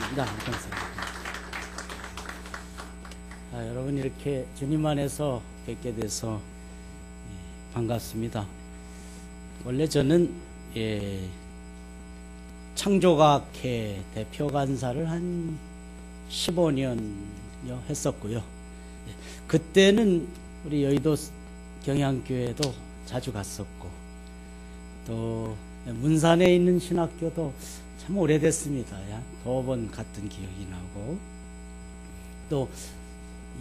감사합니다. 여러분 이렇게 주님 안에서 뵙게 돼서 반갑습니다. 원래 저는 창조과학회 대표 간사를 한 15년여 했었고요. 그때는 우리 여의도 경향교회도 자주 갔었고, 또 문산에 있는 신학교도 참 오래됐습니다. 두 번 갔던 기억이 나고, 또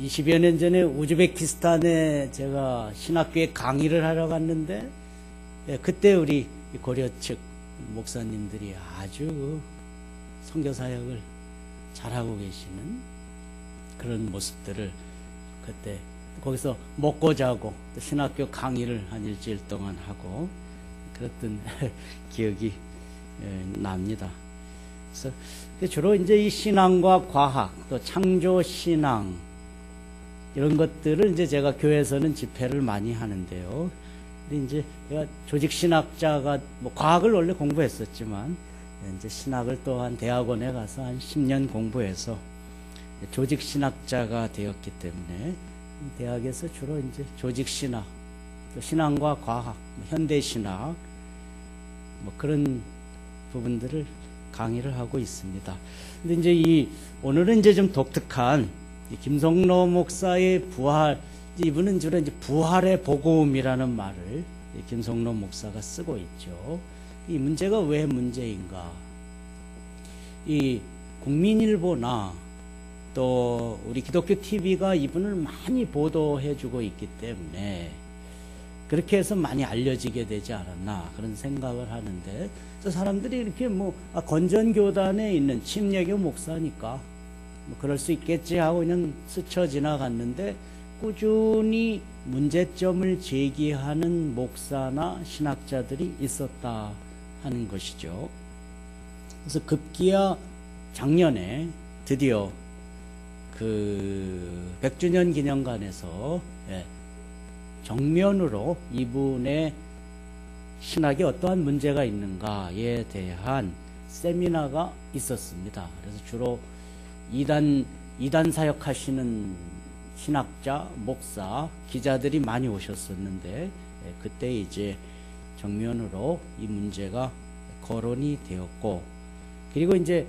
20여 년 전에 우즈베키스탄에 제가 신학교에 강의를 하러 갔는데, 그때 우리 고려 측 목사님들이 아주 선교사역을 잘하고 계시는 그런 모습들을 그때 거기서 먹고 자고 또 신학교 강의를 한 일주일 동안 하고 그랬던 기억이 납니다. 그래서 주로 이제 이 신앙과 과학 또 창조 신앙 이런 것들을 이제 제가 교회에서는 집회를 많이 하는데요. 근데 이제 제가 조직 신학자가 뭐 과학을 원래 공부했었지만 이제 신학을 또한 대학원에 가서 한 10년 공부해서 조직 신학자가 되었기 때문에 대학에서 주로 이제 조직 신학, 또 신앙과 과학, 현대 신학 뭐 그런 부분들을 강의를 하고 있습니다. 근데 이제 오늘은 이제 좀 독특한 김성로 목사의 부활, 이분은 주로 이제 부활의 복음이라는 말을 김성로 목사가 쓰고 있죠. 이 문제가 왜 문제인가? 이 국민일보나 또 우리 기독교 TV가 이분을 많이 보도해주고 있기 때문에 그렇게 해서 많이 알려지게 되지 않았나 그런 생각을 하는데, 사람들이 이렇게 건전교단에 있는 침례교 목사니까 뭐 그럴 수 있겠지 하고 그냥 스쳐 지나갔는데, 꾸준히 문제점을 제기하는 목사나 신학자들이 있었다 하는 것이죠. 그래서 급기야 작년에 드디어 그 100주년 기념관에서 정면으로 이분의 신학에 어떠한 문제가 있는가에 대한 세미나가 있었습니다. 그래서 주로 이단 사역하시는 신학자, 목사, 기자들이 많이 오셨었는데, 그때 이제 정면으로 이 문제가 거론이 되었고, 그리고 이제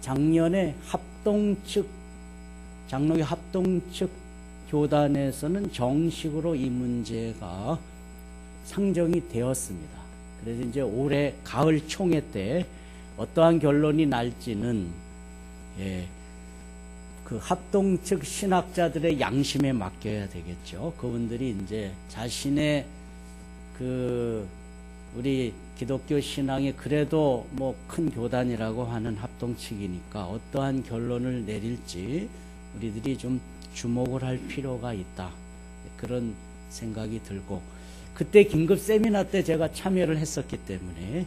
작년에 장로교 합동측 교단에서는 정식으로 이 문제가 상정이 되었습니다. 그래서 이제 올해 가을 총회 때 어떠한 결론이 날지는 그 합동측 신학자들의 양심에 맡겨야 되겠죠. 그분들이 이제 자신의 우리 기독교 신앙이 그래도 뭐 큰 교단이라고 하는 합동측이니까 어떠한 결론을 내릴지 우리들이 좀 주목을 할 필요가 있다. 그런 생각이 들고, 그때 긴급 세미나 때 제가 참여를 했었기 때문에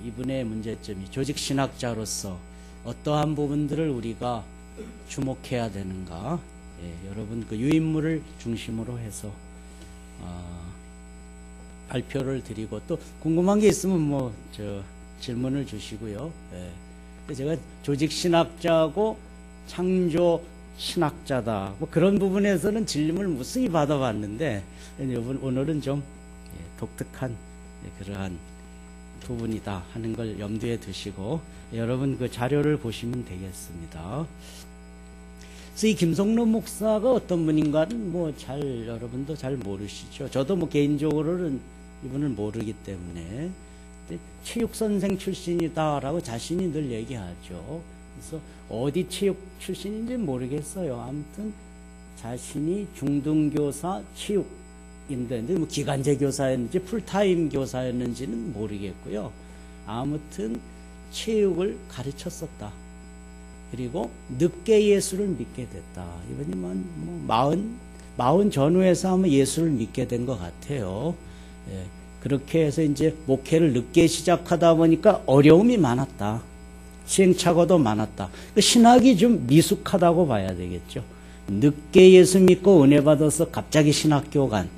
이분의 문제점이 조직 신학자로서 어떠한 부분들을 우리가 주목해야 되는가, 여러분 그 유인물을 중심으로 해서 발표를 드리고, 또 궁금한 게 있으면 질문을 주시고요. 제가 조직 신학자고 창조 신학자다 뭐 그런 부분에서는 질문을 무수히 받아봤는데, 오늘은 좀 독특한 그러한 부분이다 하는 걸 염두에 두시고 여러분 그 자료를 보시면 되겠습니다. 그래서 이 김성로 목사가 어떤 분인가는 여러분도 잘 모르시죠. 저도 개인적으로는 이분을 모르기 때문에 체육선생 출신이다라고 자신이 늘 얘기하죠. 그래서 어디 체육 출신인지 모르겠어요. 아무튼 자신이 중등교사 체육인데 기간제 교사였는지 풀타임 교사였는지는 모르겠고요. 아무튼 체육을 가르쳤었다. 그리고 늦게 예수를 믿게 됐다. 이분이 마흔 전후에서 아마 예수를 믿게 된 것 같아요. 그렇게 해서 이제 목회를 늦게 시작하다 보니까 어려움이 많았다. 시행착오도 많았다. 신학이 좀 미숙하다고 봐야 되겠죠. 늦게 예수 믿고 은혜 받아서 갑자기 신학교 간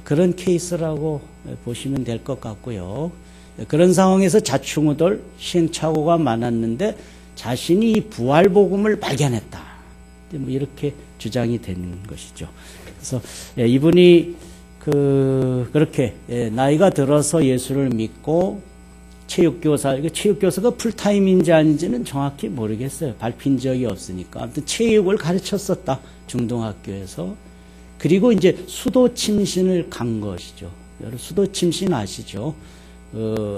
그런 케이스라고 보시면 될 것 같고요. 그런 상황에서 자충우돌 시행착오가 많았는데 자신이 이 부활복음을 발견했다. 뭐 이렇게 주장이 되는 것이죠. 그래서 이분이 그렇게 나이가 들어서 예수를 믿고 체육교사가 풀타임인지 아닌지는 정확히 모르겠어요. 밟힌 적이 없으니까. 아무튼 체육을 가르쳤었다. 중등학교에서. 그리고 이제 수도침신을 간 것이죠. 여러분 수도침신 아시죠?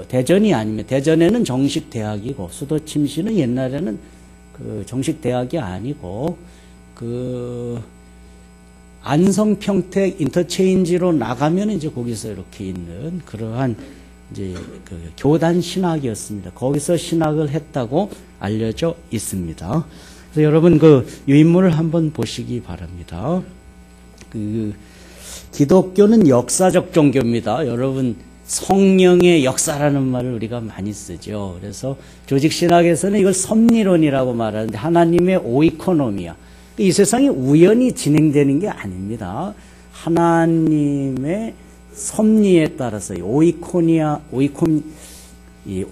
대전이 아니면 대전에는 정식 대학이고 수도침신은 옛날에는 정식 대학이 아니고 안성평택 인터체인지로 나가면 이제 거기서 이렇게 있는 그러한 이제 교단 신학이었습니다. 거기서 신학을 했다고 알려져 있습니다. 그래서 여러분 유인물을 한번 보시기 바랍니다. 기독교는 역사적 종교입니다. 여러분 성령의 역사라는 말을 우리가 많이 쓰죠. 그래서 조직신학에서는 이걸 섭리론이라고 말하는데 하나님의 오이코노미아. 이 세상이 우연히 진행되는 게 아닙니다. 하나님의 섭리에 따라서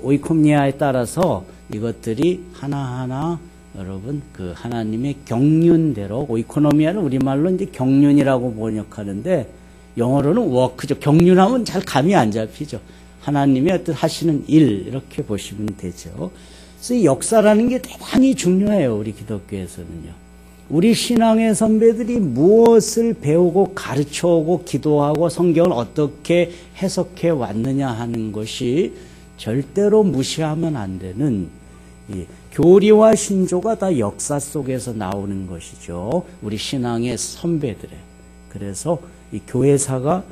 오이코니아에 따라서 이것들이 하나하나 여러분 하나님의 경륜대로 오이코노미아는 우리말로 이제 경륜이라고 번역하는데 영어로는 워크죠. 경륜하면 잘 감이 안 잡히죠. 하나님의 어떤 하시는 일 이렇게 보시면 되죠. 그래서 이 역사라는 게 대단히 중요해요. 우리 기독교에서는요. 우리 신앙의 선배들이 무엇을 배우고 가르쳐오고 기도하고 성경을 어떻게 해석해 왔느냐 하는 것이 절대로 무시하면 안 되는 교리와 신조가 다 역사 속에서 나오는 것이죠. 우리 신앙의 선배들의. 그래서 이 교회사가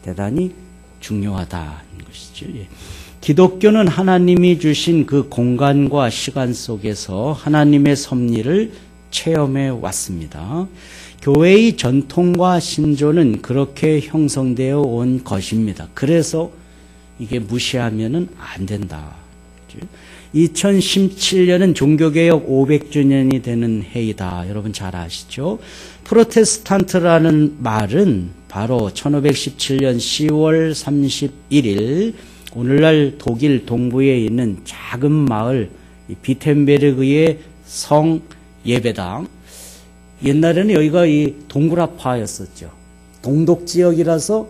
대단히 중요하다는 것이죠. 기독교는 하나님이 주신 그 공간과 시간 속에서 하나님의 섭리를 체험해 왔습니다. 교회의 전통과 신조는 그렇게 형성되어 온 것입니다. 그래서 이게 무시하면은 안 된다. 2017년은 종교개혁 500주년이 되는 해이다. 여러분 잘 아시죠? 프로테스탄트라는 말은 바로 1517년 10월 31일 오늘날 독일 동부에 있는 작은 마을 비텐베르그의 성 예배당. 옛날에는 여기가 이 동굴아파였었죠. 동독지역이라서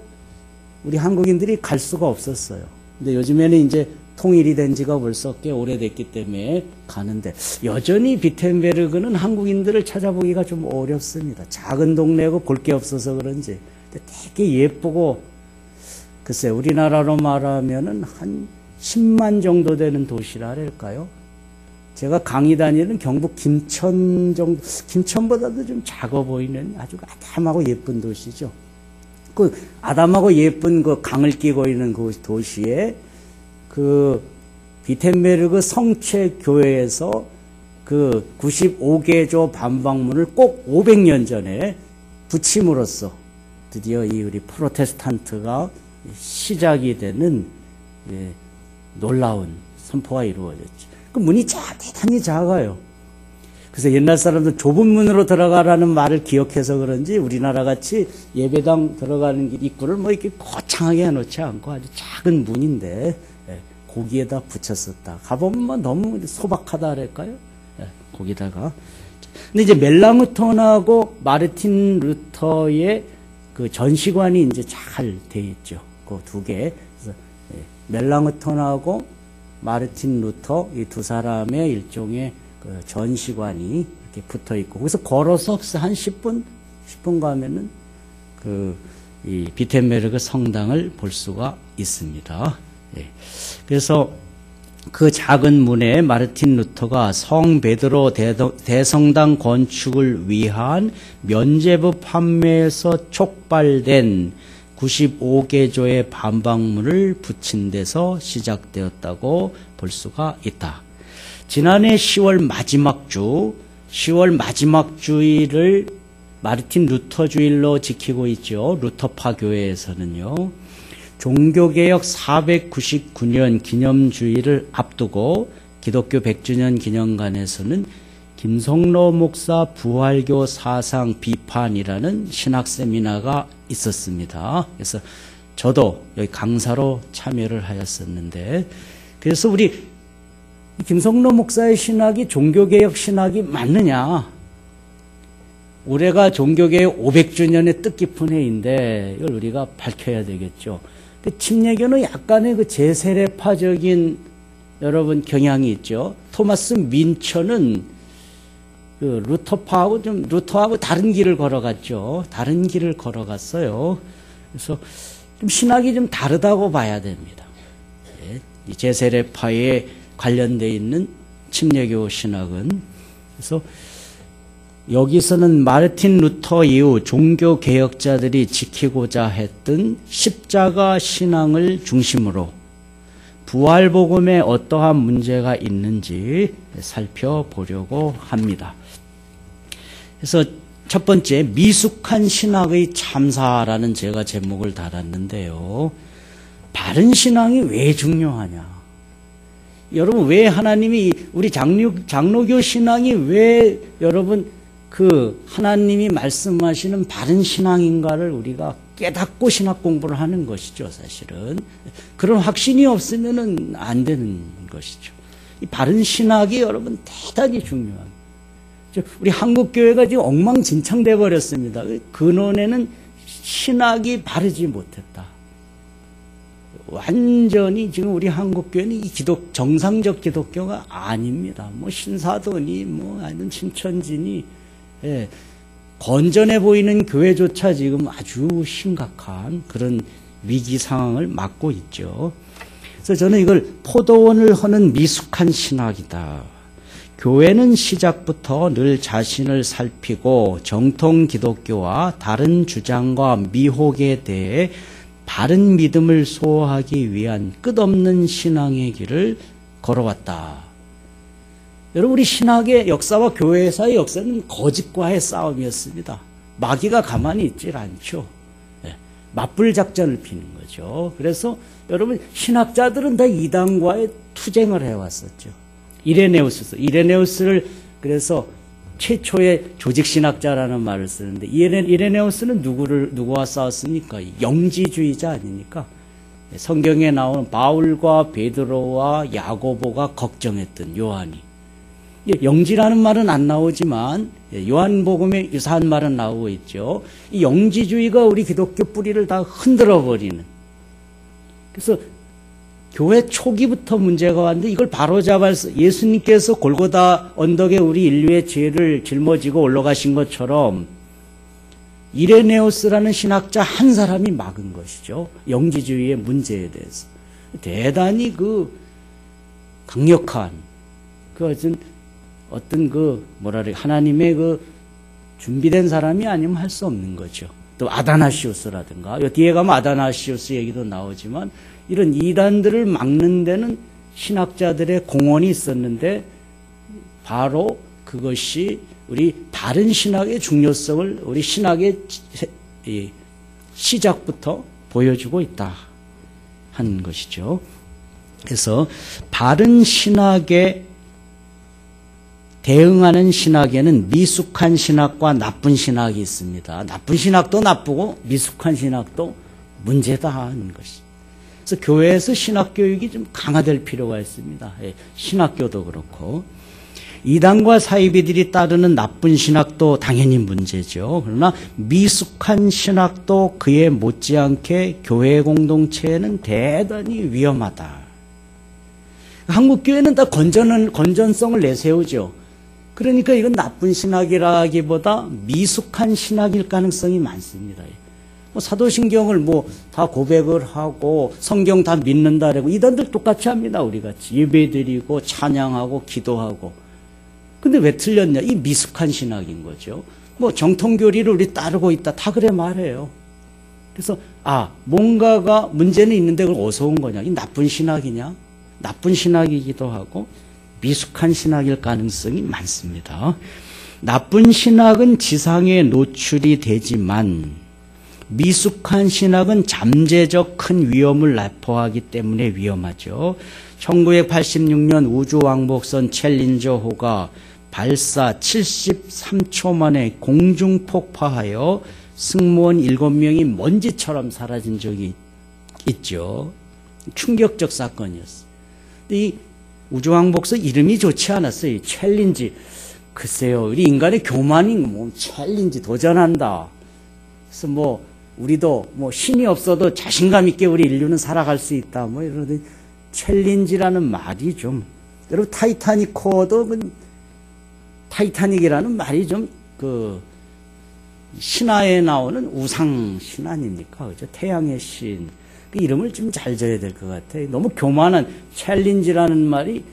우리 한국인들이 갈 수가 없었어요. 근데 요즘에는 이제 통일이 된 지가 벌써 꽤 오래됐기 때문에 가는데 여전히 비텐베르그는 한국인들을 찾아보기가 좀 어렵습니다. 작은 동네고 볼 게 없어서 그런지. 근데 되게 예쁘고 글쎄 우리나라로 말하면은 한 10만 정도 되는 도시라 할까요? 제가 강의 다니는 경북 김천 정도, 김천보다도 좀 작아 보이는 아주 아담하고 예쁜 도시죠. 그 아담하고 예쁜 그 강을 끼고 있는 그 도시에 그 비텐베르그 성체 교회에서 그 95개조 반박문을 꼭 500년 전에 붙임으로써 드디어 이 우리 프로테스탄트가 시작이 되는 놀라운 선포가 이루어졌죠. 그 문이 대단히 작아요. 그래서 옛날 사람들 좁은 문으로 들어가라는 말을 기억해서 그런지 우리나라 같이 예배당 들어가는 입구를 뭐 이렇게 거창하게 해놓지 않고 아주 작은 문인데 거기에다 붙였었다. 가보면 뭐 너무 소박하다 그럴까요? 거기다가. 근데 이제 멜랑흐톤하고 마르틴 루터의 그 전시관이 이제 잘 돼 있죠. 그 두 개. 그래서 멜랑흐톤하고 마르틴 루터 이 두 사람의 일종의 그 전시관이 이렇게 붙어 있고 거기서 걸어서 한 10분 가면은 이 비텐베르그 성당을 볼 수가 있습니다. 그래서 그 작은 문에 마르틴 루터가 성 베드로 대성당 건축을 위한 면죄부 판매에서 촉발된 95개조의 반박문을 붙인 데서 시작되었다고 볼 수가 있다. 지난해 10월 마지막 주일을 마르틴 루터 주일로 지키고 있죠. 루터파 교회에서는요. 종교개혁 499년 기념주일을 앞두고 기독교 100주년 기념관에서는 김성로 목사 부활교 사상 비판이라는 신학 세미나가 있었습니다. 그래서 저도 여기 강사로 참여를 하였었는데 그래서 우리 김성로 목사의 신학이 종교개혁 신학이 맞느냐? 올해가 종교개혁 500주년의 뜻깊은 해인데 이걸 우리가 밝혀야 되겠죠. 침례교는 약간의 그 제세례파적인 여러분 경향이 있죠. 토마스 민처는 그 루터하고 다른 길을 걸어갔죠. 다른 길을 걸어갔어요. 그래서 좀 신학이 좀 다르다고 봐야 됩니다. 이 제세례파에 관련되어 있는 침례교 신학은. 그래서 여기서는 마르틴 루터 이후 종교 개혁자들이 지키고자 했던 십자가 신앙을 중심으로 부활복음에 어떠한 문제가 있는지 살펴보려고 합니다. 그래서 첫 번째, 미숙한 신학의 참사라는 제가 제목을 달았는데요. 바른 신앙이 왜 중요하냐? 여러분, 왜 하나님이 우리 장로교 신앙이 왜 여러분 그 하나님이 말씀하시는 바른 신앙인가를 우리가 깨닫고 신학 공부를 하는 것이죠, 사실은. 그런 확신이 없으면은 안 되는 것이죠. 이 바른 신학이 여러분 대단히 중요합니다. 우리 한국교회가 지금 엉망진창돼 버렸습니다. 근원에는 신학이 바르지 못했다. 완전히 지금 우리 한국교회는 이 정상적 기독교가 아닙니다. 뭐 신사도니 뭐 아니면 신천지니, 예, 건전해 보이는 교회조차 지금 아주 심각한 그런 위기 상황을 맞고 있죠. 그래서 저는 이걸 포도원을 허는 미숙한 신학이다. 교회는 시작부터 늘 자신을 살피고 정통 기독교와 다른 주장과 미혹에 대해 바른 믿음을 소화하기 위한 끝없는 신앙의 길을 걸어왔다. 여러분, 우리 신학의 역사와 교회사의 역사는 거짓과의 싸움이었습니다. 마귀가 가만히 있질 않죠. 네, 맞불 작전을 피는 거죠. 그래서 여러분, 신학자들은 다 이단과의 투쟁을 해왔었죠. 이레네우스를 그래서 최초의 조직신학자라는 말을 쓰는데, 이레네우스는 누구와 싸웠습니까? 영지주의자 아닙니까? 성경에 나오는 바울과 베드로와 야고보가 걱정했던 요한이. 영지라는 말은 안 나오지만 요한복음에 유사한 말은 나오고 있죠. 이 영지주의가 우리 기독교 뿌리를 다 흔들어버리는. 그래서 교회 초기부터 문제가 왔는데 이걸 바로잡아서 예수님께서 골고다 언덕에 우리 인류의 죄를 짊어지고 올라가신 것처럼 이레네우스라는 신학자 한 사람이 막은 것이죠. 영지주의의 문제에 대해서. 대단히 그 강력한 그 어떤 하나님의 그 준비된 사람이 아니면 할 수 없는 거죠. 또 아다나시우스라든가, 뒤에 가면 아다나시우스 얘기도 나오지만 이런 이단들을 막는 데는 신학자들의 공헌이 있었는데 바로 그것이 우리 바른 신학의 중요성을 우리 신학의 시작부터 보여주고 있다 하는 것이죠. 그래서 바른 신학에 대응하는 신학에는 미숙한 신학과 나쁜 신학이 있습니다. 나쁜 신학도 나쁘고 미숙한 신학도 문제다 하는 것이. 그래서 교회에서 신학교육이 좀 강화될 필요가 있습니다. 신학교도 그렇고. 이단과 사이비들이 따르는 나쁜 신학도 당연히 문제죠. 그러나 미숙한 신학도 그에 못지않게 교회 공동체에는 대단히 위험하다. 한국교회는 다 건전성을 내세우죠. 그러니까 이건 나쁜 신학이라기보다 미숙한 신학일 가능성이 많습니다. 사도신경을 다 고백을 하고 성경 다 믿는다 그러고 이단들 똑같이 합니다. 우리같이 예배드리고 찬양하고 기도하고. 근데 왜 틀렸냐? 이 미숙한 신학인 거죠. 정통교리를 우리 따르고 있다. 다 그래 말해요. 그래서 뭔가가 문제는 있는데 그걸 어디서 온 거냐? 이 나쁜 신학이냐? 나쁜 신학이기도 하고 미숙한 신학일 가능성이 많습니다. 나쁜 신학은 지상에 노출이 되지만 미숙한 신학은 잠재적 큰 위험을 내포하기 때문에 위험하죠. 1986년 우주왕복선 챌린저호가 발사 73초 만에 공중 폭파하여 승무원 7명이 먼지처럼 사라진 적이 있죠. 충격적 사건이었어요. 이 우주왕복선 이름이 좋지 않았어요. 챌린지. 글쎄요, 우리 인간의 교만이 뭐 챌린지 도전한다. 그래서 뭐 우리도 뭐 신이 없어도 자신감 있게 우리 인류는 살아갈 수 있다. 뭐 이러더니 챌린지라는 말이 좀, 여러분 타이타닉 코어도 타이타닉이라는 말이 좀 신화에 나오는 우상 신 아닙니까? 그죠? 태양의 신. 그 이름을 좀 잘 져야 될 것 같아요. 너무 교만한 챌린지라는 말이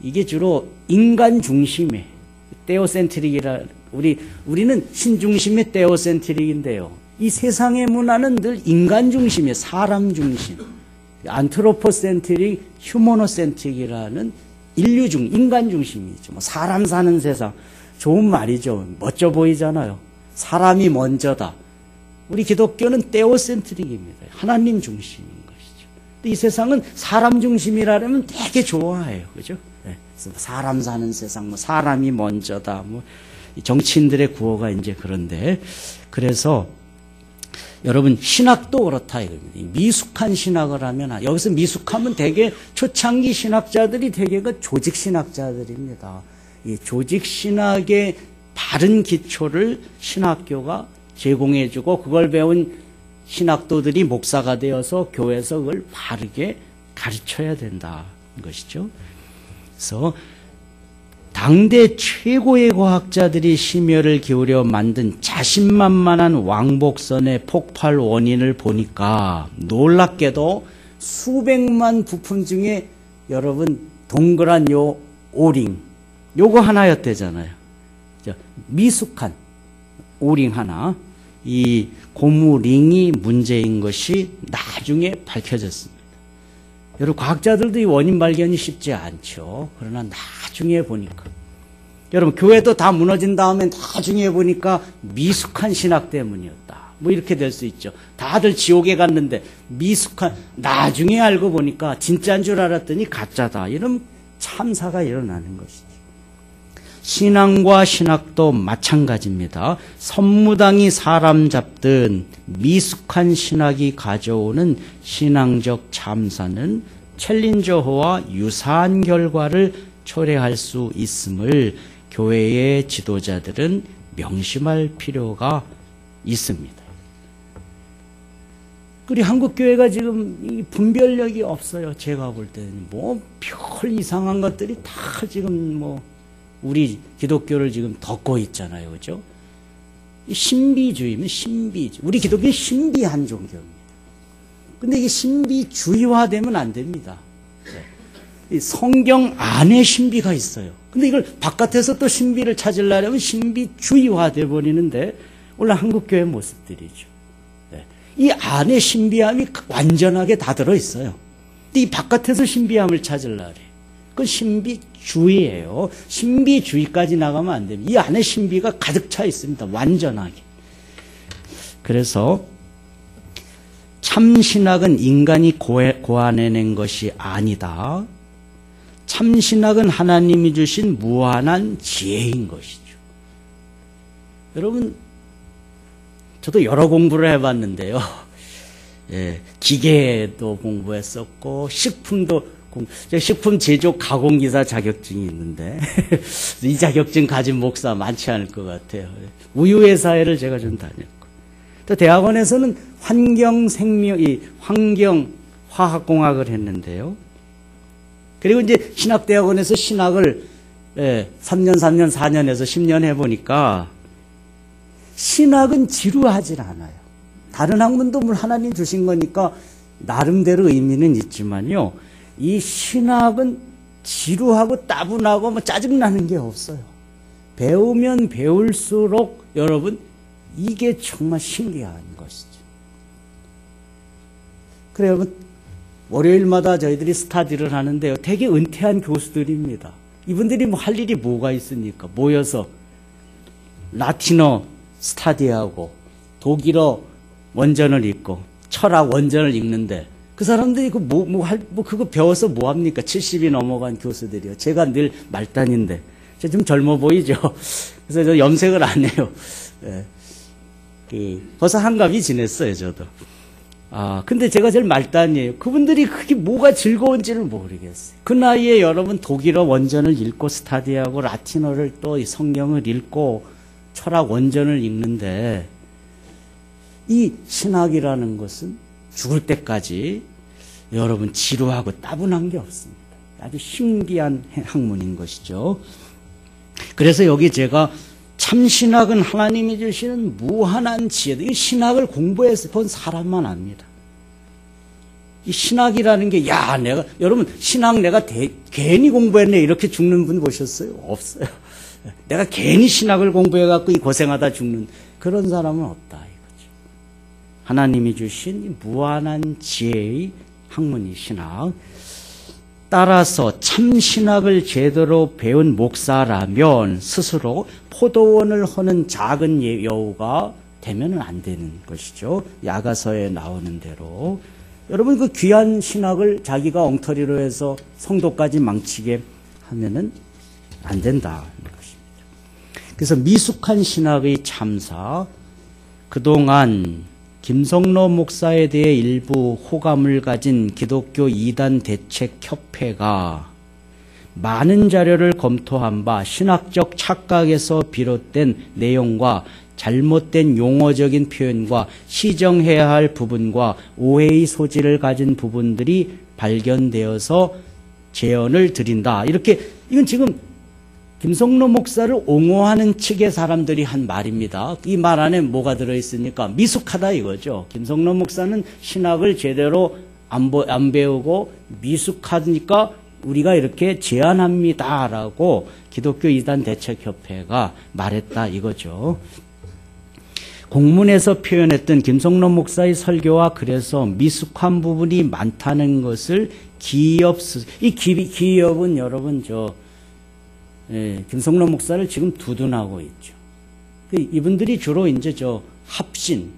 이게 주로 인간 중심의 테오센트릭이라, 우리는 신 중심의 테오센트릭인데요. 이 세상의 문화는 늘 인간 중심이에요. 사람 중심. 안트로포센트릭, 휴머노센트릭이라는 인간 중심이죠. 사람 사는 세상. 좋은 말이죠. 멋져 보이잖아요. 사람이 먼저다. 우리 기독교는 테오센트릭입니다. 하나님 중심인 것이죠. 근데 이 세상은 사람 중심이라면 되게 좋아해요. 그죠? 네. 사람 사는 세상, 사람이 먼저다. 정치인들의 구호가 이제 그런데, 그래서 여러분 신학도 그렇다 이겁니다. 미숙한 신학을 하면, 여기서 미숙하면 되게 초창기 신학자들이 되게 조직 신학자들입니다. 이 조직 신학의 바른 기초를 신학교가 제공해주고 그걸 배운 신학도들이 목사가 되어서 교회에서 그걸 바르게 가르쳐야 된다는 것이죠. 그래서 당대 최고의 과학자들이 심혈을 기울여 만든 자신만만한 왕복선의 폭발 원인을 보니까 놀랍게도 수백만 부품 중에 여러분 동그란 요 오링, 요거 하나였대잖아요. 미숙한 오링 하나, 이 고무링이 문제인 것이 나중에 밝혀졌습니다. 여러분 과학자들도 이 원인 발견이 쉽지 않죠. 그러나 나중에 보니까, 여러분 교회도 다 무너진 다음에 나중에 보니까 미숙한 신학 때문이었다. 뭐 이렇게 될 수 있죠. 다들 지옥에 갔는데 미숙한, 나중에 알고 보니까 진짜인 줄 알았더니 가짜다. 이런 참사가 일어나는 것이죠. 신앙과 신학도 마찬가지입니다. 선무당이 사람 잡든 미숙한 신학이 가져오는 신앙적 참사는 챌린저호와 유사한 결과를 초래할 수 있음을 교회의 지도자들은 명심할 필요가 있습니다. 그리고 한국교회가 지금 이 분별력이 없어요. 제가 볼 때는 별 이상한 것들이 다 지금 우리 기독교를 지금 덮고 있잖아요. 그죠? 신비주의면 신비주의. 우리 기독교는 신비한 종교입니다. 근데 이게 신비주의화되면 안 됩니다. 이 성경 안에 신비가 있어요. 근데 이걸 바깥에서 또 신비를 찾으려면 신비주의화돼 버리는데, 원래 한국교회 모습들이죠. 이 안에 신비함이 완전하게 다 들어있어요. 근데 이 바깥에서 신비함을 찾으려래. 그건 신비주의예요. 신비주의까지 나가면 안 됩니다. 이 안에 신비가 가득 차 있습니다. 완전하게. 그래서 참신학은 인간이 고안해낸 것이 아니다. 참신학은 하나님이 주신 무한한 지혜인 것이죠. 여러분, 저도 여러 공부를 해봤는데요. 기계도 공부했었고, 식품 제조 가공기사 자격증이 있는데, 이 자격증 가진 목사 많지 않을 것 같아요. 우유회사를 제가 좀 다녔고, 또 대학원에서는 환경화학공학을 했는데요. 그리고 이제 신학대학원에서 신학을 3년, 4년에서 10년 해보니까, 신학은 지루하지 않아요. 다른 학문도 물 하나님 주신 거니까 나름대로 의미는 있지만요, 이 신학은 지루하고 따분하고 짜증나는 게 없어요. 배우면 배울수록 여러분 이게 정말 신기한 것이죠. 그래 여러분, 월요일마다 저희들이 스타디를 하는데요, 되게 은퇴한 교수들입니다. 이분들이 할 일이 뭐가 있습니까? 모여서 라틴어 스타디하고 독일어 원전을 읽고 철학 원전을 읽는데, 그 사람들이 그거 배워서 뭐 합니까? 70이 넘어간 교수들이요. 제가 늘 말단인데, 제가 좀 젊어 보이죠? 그래서 저 염색을 안 해요. 벌써 한갑이 지냈어요, 저도. 근데 제가 제일 말단이에요. 그분들이 그게 뭐가 즐거운지를 모르겠어요. 그 나이에 여러분 독일어 원전을 읽고 스타디하고 라틴어를 또 성경을 읽고 철학 원전을 읽는데 이 신학이라는 것은 죽을 때까지 여러분 지루하고 따분한 게 없습니다. 아주 신기한 학문인 것이죠. 그래서 여기 제가 참 신학은 하나님이 주시는 무한한 지혜. 이 신학을 공부해서 본 사람만 압니다. 이 신학이라는 게, 여러분, 신학 내가 괜히 공부했네. 이렇게 죽는 분 보셨어요? 없어요. 내가 괜히 신학을 공부해갖고 이 고생하다 죽는 그런 사람은 없다. 이거죠. 하나님이 주신 이 무한한 지혜의 학문이 신학. 따라서 참 신학을 제대로 배운 목사라면 스스로 포도원을 허는 작은 여우가 되면 안 되는 것이죠. 야가서에 나오는 대로. 여러분 그 귀한 신학을 자기가 엉터리로 해서 성도까지 망치게 하면은 안 된다는 것입니다. 그래서 미숙한 신학의 참사, 그동안 김성로 목사에 대해 일부 호감을 가진 기독교 이단 대책협회가 많은 자료를 검토한 바 신학적 착각에서 비롯된 내용과 잘못된 용어적인 표현과 시정해야 할 부분과 오해의 소지를 가진 부분들이 발견되어서 제언을 드린다. 이건 지금 김성로 목사를 옹호하는 측의 사람들이 한 말입니다. 이 말 안에 뭐가 들어있으니까 미숙하다 이거죠. 김성로 목사는 신학을 제대로 안 배우고 미숙하니까 우리가 이렇게 제안합니다라고 기독교 이단 대책협회가 말했다 이거죠. 공문에서 표현했던 김성로 목사의 설교와 그래서 미숙한 부분이 많다는 것을 이 기업은 여러분 김성로 목사를 지금 두둔하고 있죠. 이분들이 주로 이제 합신,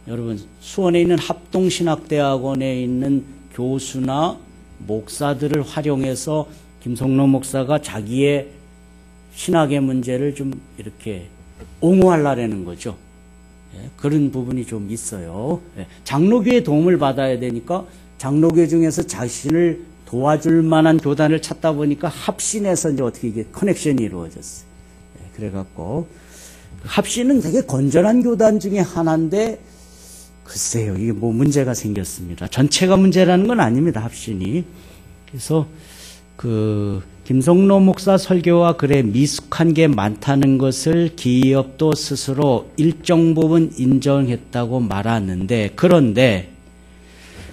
여러분 수원에 있는 합동신학대학원에 있는 교수나 목사들을 활용해서 김성로 목사가 자기의 신학의 문제를 좀 이렇게 옹호하려는 거죠. 그런 부분이 좀 있어요. 장로교의 도움을 받아야 되니까 장로교 중에서 자신을 도와줄 만한 교단을 찾다 보니까 합신에서 이제 어떻게 이게 커넥션이 이루어졌어요. 그래갖고 합신은 되게 건전한 교단 중에 하나인데 글쎄요, 이게 뭐 문제가 생겼습니다. 전체가 문제라는 건 아닙니다, 합신이. 그래서 김성로 목사 설교와 글에 미숙한 게 많다는 것을 기업도 스스로 일정 부분 인정했다고 말하는데, 그런데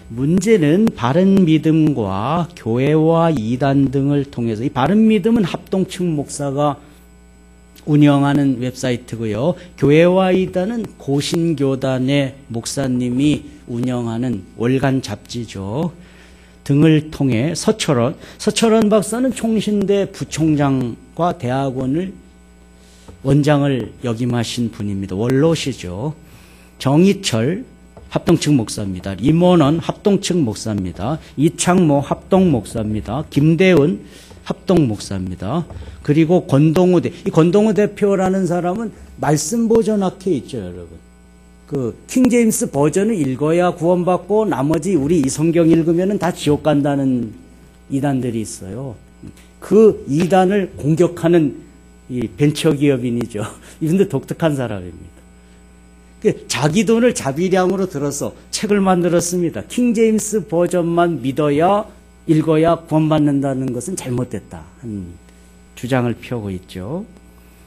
문제는 바른 믿음과 교회와 이단 등을 통해서, 이 바른 믿음은 합동측 목사가 운영하는 웹사이트고요. 교회와 이단은 고신교단의 목사님이 운영하는 월간 잡지죠. 등을 통해 서철원 박사는 총신대 부총장과 대학원을 원장을 역임하신 분입니다. 원로시죠. 정희철 합동측 목사입니다. 임원원 합동측 목사입니다. 이창모 합동 목사입니다. 김대은 합동 목사입니다. 그리고 이 권동우 대표라는 사람은 말씀 보존학회 있죠, 여러분. 킹제임스 버전을 읽어야 구원받고 나머지 우리 이 성경 읽으면 다 지옥 간다는 이단들이 있어요. 그 이단을 공격하는 이 벤처기업인이죠. 이분들 독특한 사람입니다. 자기 돈을 자비량으로 들어서 책을 만들었습니다. 킹제임스 버전만 읽어야 구원받는다는 것은 잘못됐다 하는 주장을 펴고 있죠.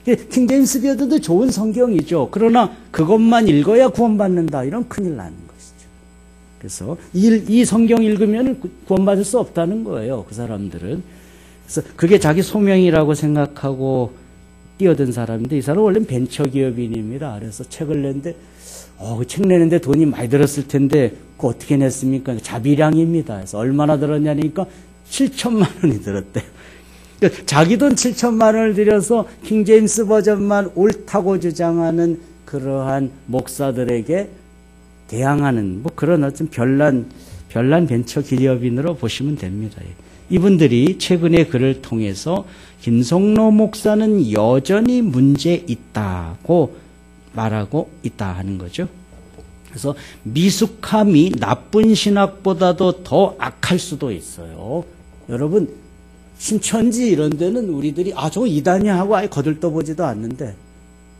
킹제임스 버전도 좋은 성경이죠. 그러나 그것만 읽어야 구원받는다. 이런 큰일 나는 것이죠. 그래서 이 성경 읽으면 구원받을 수 없다는 거예요. 그 사람들은. 그래서 그게 자기 소명이라고 생각하고 뛰어든 사람인데, 이 사람은 원래 벤처기업인입니다. 그래서 책을 냈는데 그 책 내는데 돈이 많이 들었을 텐데 그거 어떻게 냈습니까? 자비량입니다. 그래서 얼마나 들었냐니까 7천만 원이 들었대요. 자기 돈 7천만 원을 들여서 킹제임스 버전만 옳다고 주장하는 그러한 목사들에게 대항하는 그런 어떤 별난 벤처 기업인으로 보시면 됩니다. 이분들이 최근에 글을 통해서 김성로 목사는 여전히 문제 있다고 말하고 있다 하는 거죠. 그래서 미숙함이 나쁜 신학보다도 더 악할 수도 있어요. 여러분 신천지 이런 데는 우리들이 저거 이단이야 하고 아예 거들떠보지도 않는데,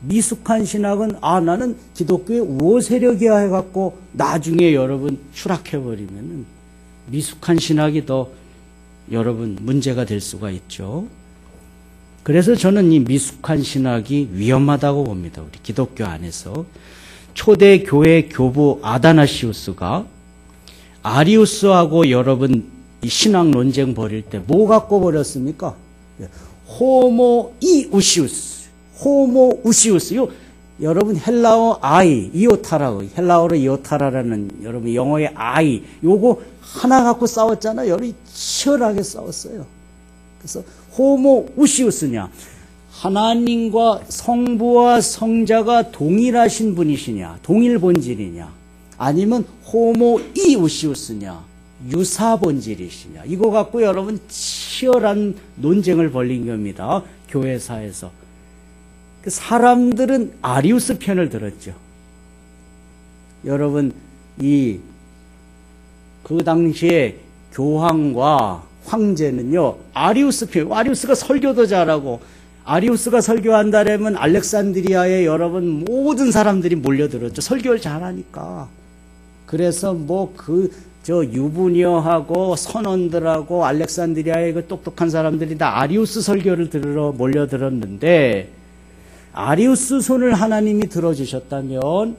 미숙한 신학은 나는 기독교의 우호 세력이야 해갖고 나중에 여러분 추락해버리면은 미숙한 신학이 더 여러분 문제가 될 수가 있죠. 그래서 저는 이 미숙한 신학이 위험하다고 봅니다. 우리 기독교 안에서. 초대 교회 교부 아다나시우스가 아리우스하고 여러분 이 신학 논쟁 벌일 때 뭐 갖고 벌였습니까? 호모 이우시우스, 호모 우시우스요. 여러분 헬라어 아이, 이오타라, 헬라어로 이오타라라는 여러분 영어의 아이, 요거 하나 갖고 싸웠잖아요. 여러분 치열하게 싸웠어요. 그래서 호모 우시우스냐, 하나님과 성부와 성자가 동일하신 분이시냐, 동일 본질이냐, 아니면 호모 이우시우스냐, 유사 본질이시냐, 이거 갖고 여러분 치열한 논쟁을 벌린 겁니다. 교회사에서. 사람들은 아리우스 편을 들었죠. 여러분 그 당시에 교황과 황제는요 아리우스 편, 아리우스가 설교도 잘하고, 아리우스가 설교한다라면 알렉산드리아에 여러분 모든 사람들이 몰려들었죠. 설교를 잘하니까. 그래서 유부녀하고 선원들하고 알렉산드리아의 그 똑똑한 사람들이 다 아리우스 설교를 들으러 몰려들었는데, 아리우스 손을 하나님이 들어주셨다면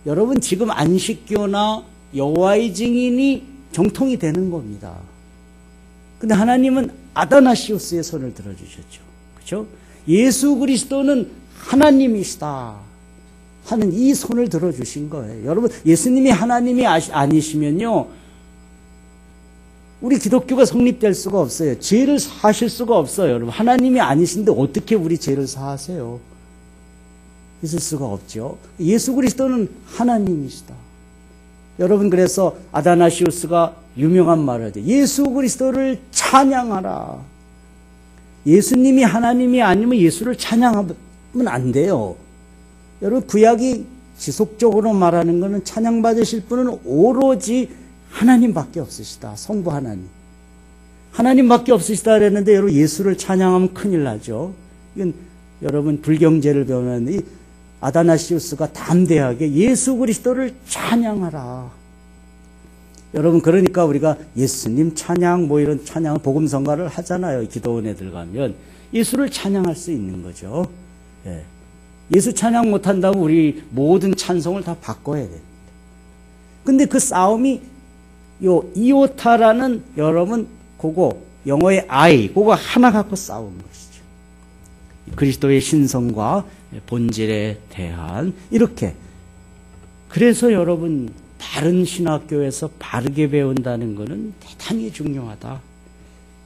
여러분 지금 안식교나 여호와의 증인이 정통이 되는 겁니다. 근데 하나님은 아다나시우스의 손을 들어주셨죠. 그렇죠? 예수 그리스도는 하나님이시다 하는 이 손을 들어주신 거예요. 여러분 예수님이 하나님이 아니시면요 우리 기독교가 성립될 수가 없어요. 죄를 사하실 수가 없어요. 여러분 하나님이 아니신데 어떻게 우리 죄를 사하세요? 있을 수가 없죠. 예수 그리스도는 하나님이시다. 여러분 그래서 아다나시우스가 유명한 말을 하죠. 예수 그리스도를 찬양하라. 예수님이 하나님이 아니면 예수를 찬양하면 안 돼요. 여러분 구약이 지속적으로 말하는 것은 찬양받으실 분은 오로지 하나님밖에 없으시다. 성부 하나님. 하나님밖에 없으시다 그랬는데 여러분 예수를 찬양하면 큰일 나죠. 이건 여러분 불경제를 배우는 이 아다나시우스가 담대하게 예수 그리스도를 찬양하라. 여러분 그러니까 우리가 예수님 찬양 이런 찬양 복음성가를 하잖아요. 기도원에 들어가면 예수를 찬양할 수 있는 거죠. 예수 찬양 못한다고 우리 모든 찬송을 다 바꿔야 됩니다. 근데 그 싸움이 이오타라는 여러분 그거 영어의 I 그거 하나 갖고 싸운 것이죠. 그리스도의 신성과 본질에 대한 이렇게. 그래서 여러분 바른 신학교에서 바르게 배운다는 것은 대단히 중요하다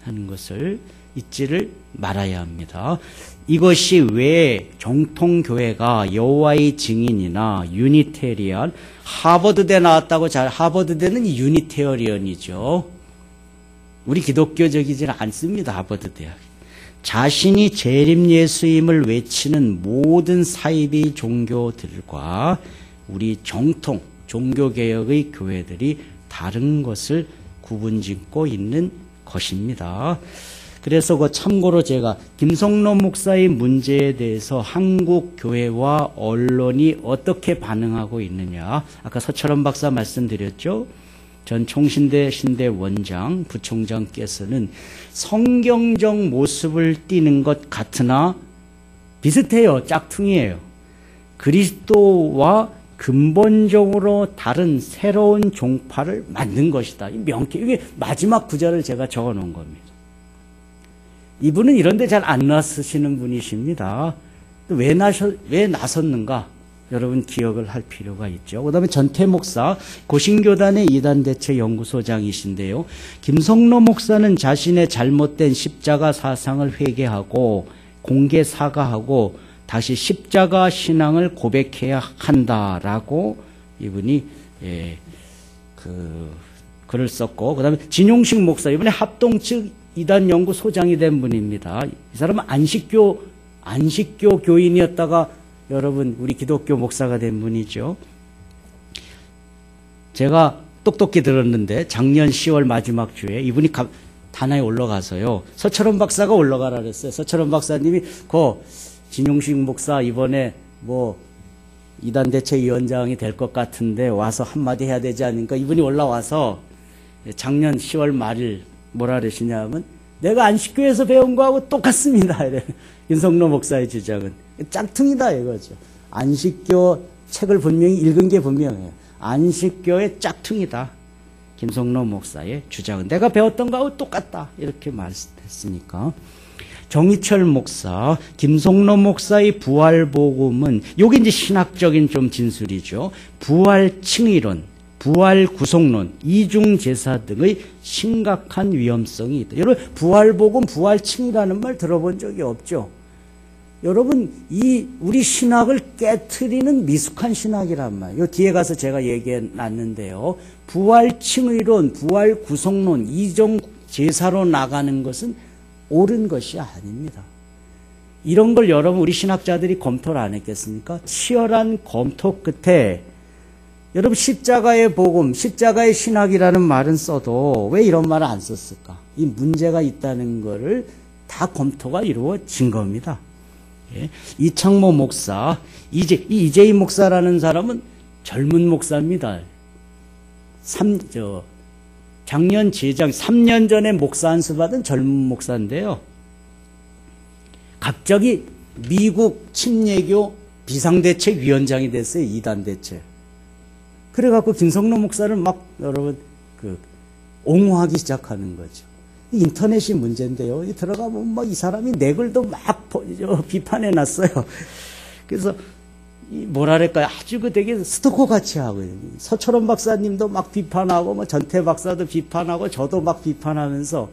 하는 것을 잊지를 말아야 합니다. 이것이 왜 정통교회가 여호와의 증인이나 유니테리안, 하버드대 나왔다고 하버드대는 유니테리언이죠. 우리 기독교적이지는 않습니다. 하버드대학. 자신이 재림 예수임을 외치는 모든 사이비 종교들과 우리 정통 종교개혁의 교회들이 다른 것을 구분짓고 있는 것입니다. 그래서 참고로 제가 김성로 목사의 문제에 대해서 한국 교회와 언론이 어떻게 반응하고 있느냐, 아까 서철원 박사 말씀드렸죠. 전 총신대 신대 원장 부총장께서는 성경적 모습을 띠는 것 같으나 비슷해요. 짝퉁이에요. 그리스도와 근본적으로 다른 새로운 종파를 만든 것이다. 이게 마지막 구절을 제가 적어 놓은 겁니다. 이분은 이런데 잘 안 나서시는 분이십니다. 왜 나섰는가? 여러분 기억을 할 필요가 있죠. 그 다음에 전태 목사, 고신교단의 이단대책연구소장이신데요. 김성로 목사는 자신의 잘못된 십자가 사상을 회개하고 공개 사과하고 다시 십자가 신앙을 고백해야 한다라고 이분이 글을 썼고, 그 다음에 진용식 목사, 이번에 합동 측 이단연구소장이 된 분입니다. 이 사람은 안식교 교인이었다가 여러분 우리 기독교 목사가 된 분이죠. 제가 똑똑히 들었는데 작년 10월 마지막 주에 이분이 단하에 올라가서요. 서철원 박사가 올라가라 그랬어요. 서철원 박사님이 진용식 목사 이번에 뭐 이단 대책위원장이 될 것 같은데 와서 한마디 해야 되지 않으니까 이분이 올라와서 작년 10월 말일 뭐라 그러시냐면 내가 안식교에서 배운 거하고 똑같습니다. 이래. 김성로 목사의 주장은 짝퉁이다 이거죠. 안식교 책을 분명히 읽은 게 분명해요. 안식교의 짝퉁이다. 김성로 목사의 주장은 내가 배웠던 거하고 똑같다. 이렇게 말했으니까. 정희철 목사, 김성로 목사의 부활복음은 요게 이제 신학적인 좀 진술이죠. 부활칭의론, 부활구속론, 이중제사 등의 심각한 위험성이 있다. 여러분 부활복음, 부활칭의라는 말 들어본 적이 없죠. 여러분 우리 신학을 깨트리는 미숙한 신학이란 말이에요. 뒤에 가서 제가 얘기해 놨는데요. 부활칭의론, 부활구속론, 이중제사로 나가는 것은 옳은 것이 아닙니다. 이런 걸 여러분 우리 신학자들이 검토를 안 했겠습니까? 치열한 검토 끝에 여러분 십자가의 복음, 십자가의 신학이라는 말은 써도 왜 이런 말을 안 썼을까? 이 문제가 있다는 것을 다 검토가 이루어진 겁니다. 예. 이창모 목사, 이재희 목사라는 사람은 젊은 목사입니다. 작년 재작 3년 전에 목사 안수 받은 젊은 목사인데요. 갑자기 미국 침례교 비상대책위원장이 됐어요. 이단 대책. 그래갖고 김성로 목사를 막 여러분 옹호하기 시작하는 거죠. 인터넷이 문제인데요. 들어가면 막 이 사람이 내 글도 막 비판해 놨어요. 그래서 뭐랄까요, 아주 되게 스토커 같이 하고 서철원 박사님도 막 비판하고 뭐 전태 박사도 비판하고 저도 막 비판하면서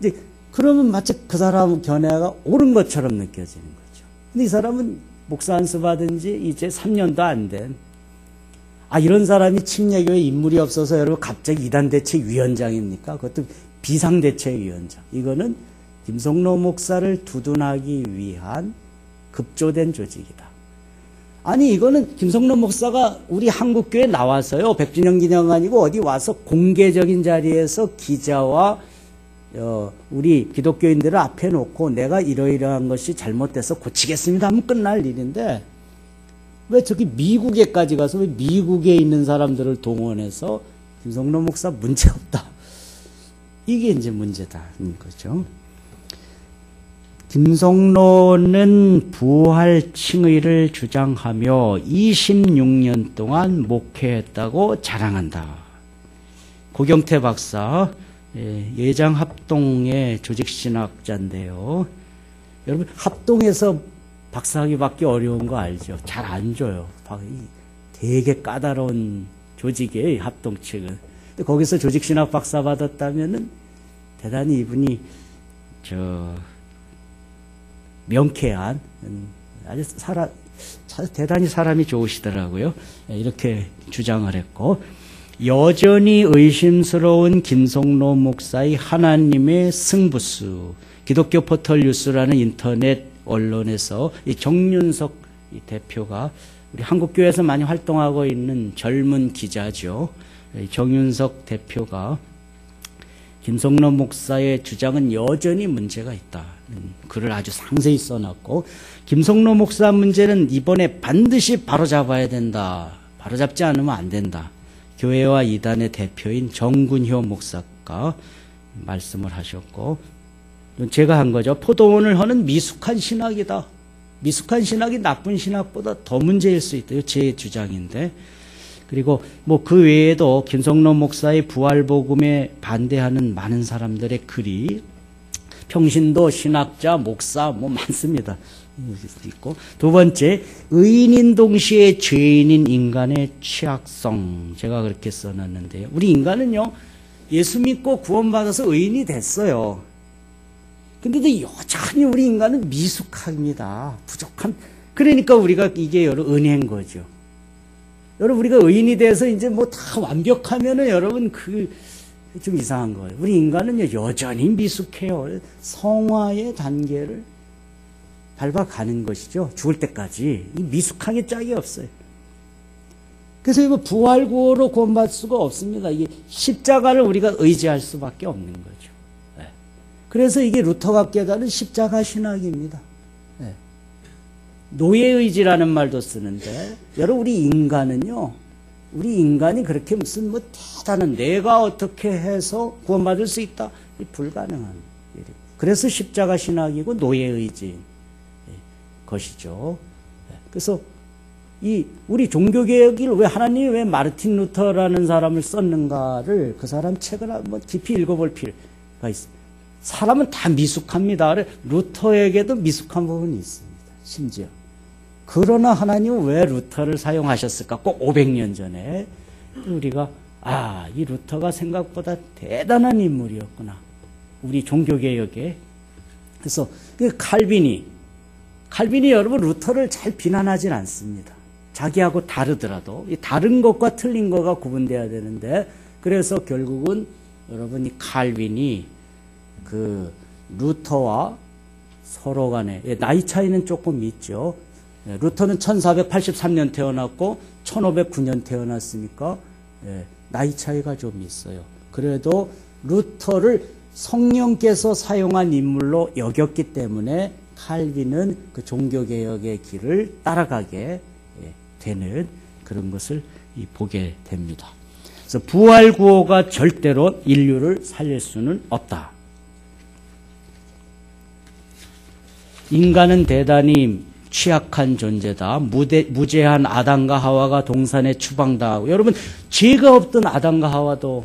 이제 그러면 마치 그 사람 견해가 옳은 것처럼 느껴지는 거죠. 근데 이 사람은 목사 안수 받은 지 이제 3년도 안 된 이런 사람이 침례교에 인물이 없어서 여러분 갑자기 이단대책위원장입니까? 그것도 비상대책위원장. 이거는 김성로 목사를 두둔하기 위한 급조된 조직이다. 아니 이거는 김성로 목사가 우리 한국교회 나와서요. 100주년 기념관이고 어디 와서 공개적인 자리에서 기자와 우리 기독교인들을 앞에 놓고 내가 이러이러한 것이 잘못돼서 고치겠습니다 하면 끝날 일인데 왜 저기 미국에까지 가서 왜 미국에 있는 사람들을 동원해서 김성로 목사 문제없다. 이게 이제 문제다는 거죠. 김성로는 부활칭의를 주장하며 26년 동안 목회했다고 자랑한다. 고경태 박사, 예장합동의 조직신학자인데요. 여러분 합동에서 박사학위 받기 어려운 거 알죠? 잘 안 줘요. 되게 까다로운 조직이에요. 합동 측은. 근데 거기서 조직신학 박사 받았다면은 대단히 이분이 명쾌한 아주 대단히 사람이 좋으시더라고요. 이렇게 주장을 했고 여전히 의심스러운 김성로 목사의 하나님의 승부수 기독교 포털 뉴스라는 인터넷 언론에서 이 정윤석 이 대표가 우리 한국교회에서 많이 활동하고 있는 젊은 기자죠. 정윤석 대표가 김성로 목사의 주장은 여전히 문제가 있다. 글을 아주 상세히 써놨고 김성로 목사 문제는 이번에 반드시 바로잡아야 된다. 바로잡지 않으면 안 된다. 교회와 이단의 대표인 정군효 목사가 말씀을 하셨고 제가 한 거죠. 포도원을 하는 미숙한 신학이다. 미숙한 신학이 나쁜 신학보다 더 문제일 수 있다. 제 주장인데 그리고 뭐 그 외에도 김성로 목사의 부활복음에 반대하는 많은 사람들의 글이 평신도 신학자 목사 뭐 많습니다. 있고 두 번째 의인인 동시에 죄인인 인간의 취약성 제가 그렇게 써놨는데요. 우리 인간은요 예수 믿고 구원받아서 의인이 됐어요. 근데도 여전히 우리 인간은 미숙합니다. 부족한. 그러니까 우리가 이게 여러분 은혜인 거죠. 여러분 우리가 의인이 돼서 이제 뭐 다 완벽하면은 여러분 좀 이상한 거예요. 우리 인간은요 여전히 미숙해요. 성화의 단계를 밟아가는 것이죠. 죽을 때까지. 이 미숙하게 짝이 없어요. 그래서 이거 부활구호로 구원받을 수가 없습니다. 이게 십자가를 우리가 의지할 수밖에 없는 거죠. 네. 그래서 이게 루터가 깨달은 십자가 신학입니다. 네. 노예의지라는 말도 쓰는데, 여러분, 우리 인간이 그렇게 무슨 뭐 대단한 내가 어떻게 해서 구원받을 수 있다? 불가능한 일이에요. 그래서 십자가 신학이고 노예의지인 것이죠. 네. 그래서 우리 종교개혁을 왜 하나님이 왜 마르틴 루터라는 사람을 썼는가를 그 사람 책을 한번 깊이 읽어볼 필요가 있습니다. 사람은 다 미숙합니다. 루터에게도 미숙한 부분이 있습니다. 심지어. 그러나 하나님은 왜 루터를 사용하셨을까? 꼭 500년 전에. 우리가 이 루터가 생각보다 대단한 인물이었구나. 우리 종교개혁에. 그래서 칼빈이 여러분 루터를 잘 비난하진 않습니다. 자기하고 다르더라도 이 다른 것과 틀린 것가 구분돼야 되는데, 그래서 결국은 여러분 이 칼빈이 그 루터와 서로 간에 나이 차이는 조금 있죠. 루터는 1483년 태어났고 1509년 태어났으니까 나이 차이가 좀 있어요. 그래도 루터를 성령께서 사용한 인물로 여겼기 때문에 칼빈은 그 종교개혁의 길을 따라가게 되는 그런 것을 보게 됩니다. 그래서 부활구호가 절대로 인류를 살릴 수는 없다. 인간은 대단히 취약한 존재다. 무죄한 아담과 하와가 동산에 추방당하고, 여러분 죄가 없던 아담과 하와도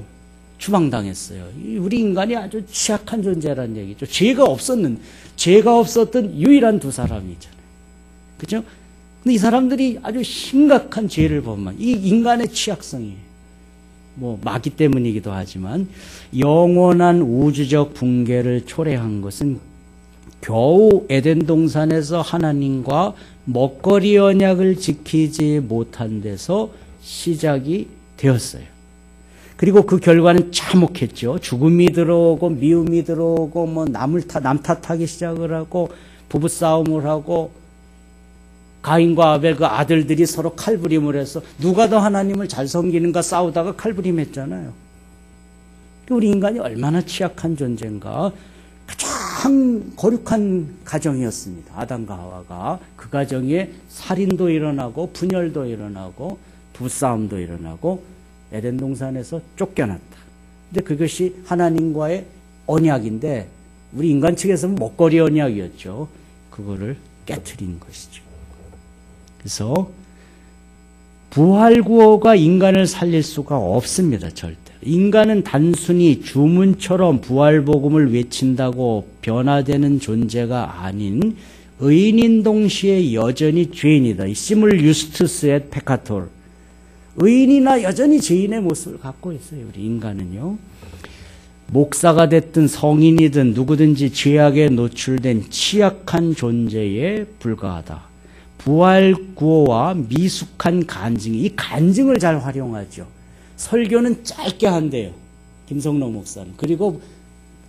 추방당했어요. 우리 인간이 아주 취약한 존재라는 얘기죠. 죄가 없었던 유일한 두 사람이잖아요. 그죠? 근데 이 사람들이 아주 심각한 죄를 범한, 이 인간의 취약성이에요. 뭐 마귀 때문이기도 하지만 영원한 우주적 붕괴를 초래한 것은 겨우 에덴 동산에서 하나님과 먹거리 언약을 지키지 못한 데서 시작이 되었어요. 그리고 그 결과는 참혹했죠. 죽음이 들어오고 미움이 들어오고 뭐 남 탓하기 시작을 하고 부부싸움을 하고, 가인과 아벨 그 아들들이 서로 칼부림을 해서 누가 더 하나님을 잘 섬기는가 싸우다가 칼부림했잖아요. 우리 인간이 얼마나 취약한 존재인가. 가장 거룩한 가정이었습니다. 아담과 하와가. 그 가정에 살인도 일어나고 분열도 일어나고 부싸움도 일어나고 에덴 동산에서 쫓겨났다. 근데 그것이 하나님과의 언약인데 우리 인간 측에서는 먹거리 언약이었죠. 그거를 깨트린 것이죠. 그래서 부활구호가 인간을 살릴 수가 없습니다. 절대. 인간은 단순히 주문처럼 부활복음을 외친다고 변화되는 존재가 아닌 의인인 동시에 여전히 죄인이다. 시물 유스투스 앳 페카톨. 의인이나 여전히 죄인의 모습을 갖고 있어요. 우리 인간은요. 목사가 됐든 성인이든 누구든지 죄악에 노출된 취약한 존재에 불과하다. 부활구호와 미숙한 간증, 이 간증을 잘 활용하죠. 설교는 짧게 한대요. 김성로 목사는. 그리고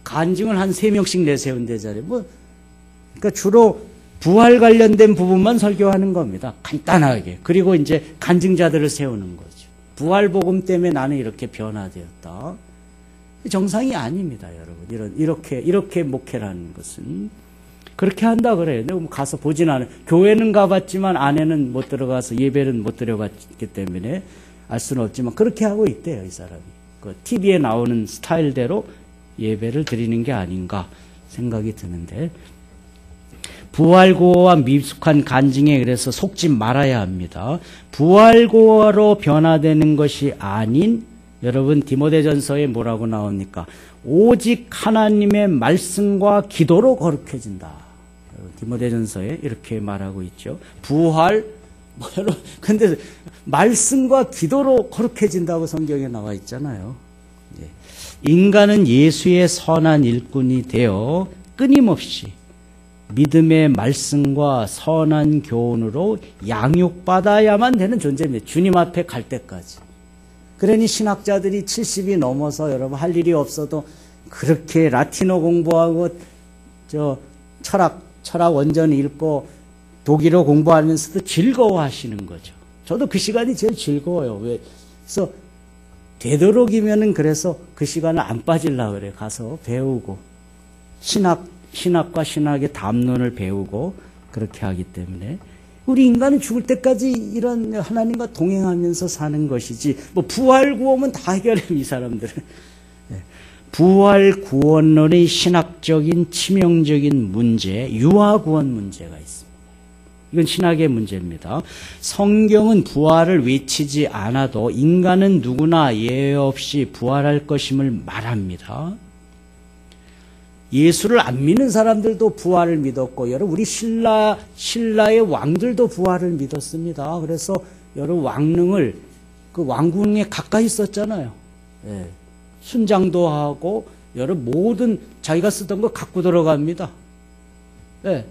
간증을 한 3명씩 내세운대잖아요. 그러니까 주로 부활 관련된 부분만 설교하는 겁니다. 간단하게. 그리고 이제 간증자들을 세우는 거죠. 부활복음 때문에 나는 이렇게 변화되었다. 정상이 아닙니다, 여러분. 이렇게 목회라는 것은. 그렇게 한다 그래요. 근데 가서 보진 않아요. 교회는 가봤지만 안에는 못 들어가서 예배는 못 드려봤기 때문에 알 수는 없지만 그렇게 하고 있대요, 이 사람이. 그 TV에 나오는 스타일대로 예배를 드리는 게 아닌가 생각이 드는데, 부활구호와 미숙한 간증에 그래서 속지 말아야 합니다. 부활구호로 변화되는 것이 아닌, 여러분 디모데전서에 뭐라고 나옵니까? 오직 하나님의 말씀과 기도로 거룩해진다. 디모데전서에 이렇게 말하고 있죠. 여러분, 근데 말씀과 기도로 거룩해진다고 성경에 나와 있잖아요. 인간은 예수의 선한 일꾼이 되어 끊임없이 믿음의 말씀과 선한 교훈으로 양육받아야만 되는 존재입니다. 주님 앞에 갈 때까지. 그러니 신학자들이 70이 넘어서 여러분 할 일이 없어도 그렇게 라틴어 공부하고 철학 원전 읽고 독일어 공부하면서도 즐거워하시는 거죠. 저도 그 시간이 제일 즐거워요. 왜? 그래서 되도록이면은 그래서 그 시간을 안 빠질라 그래. 가서 배우고 신학과 신학의 담론을 배우고 그렇게 하기 때문에 우리 인간은 죽을 때까지 이런 하나님과 동행하면서 사는 것이지 뭐 부활 구원은 다 해결해 이 사람들은. 부활 구원론의 신학적인 치명적인 문제, 유아 구원 문제가 있습니다. 이건 신학의 문제입니다. 성경은 부활을 외치지 않아도 인간은 누구나 예외 없이 부활할 것임을 말합니다. 예수를 안 믿는 사람들도 부활을 믿었고, 여러분 우리 신라의 왕들도 부활을 믿었습니다. 그래서 여러분 왕릉을 그 왕궁에 가까이 있었잖아요. 예. 순장도 하고 여러분 모든 자기가 쓰던 거 갖고 들어갑니다. 예.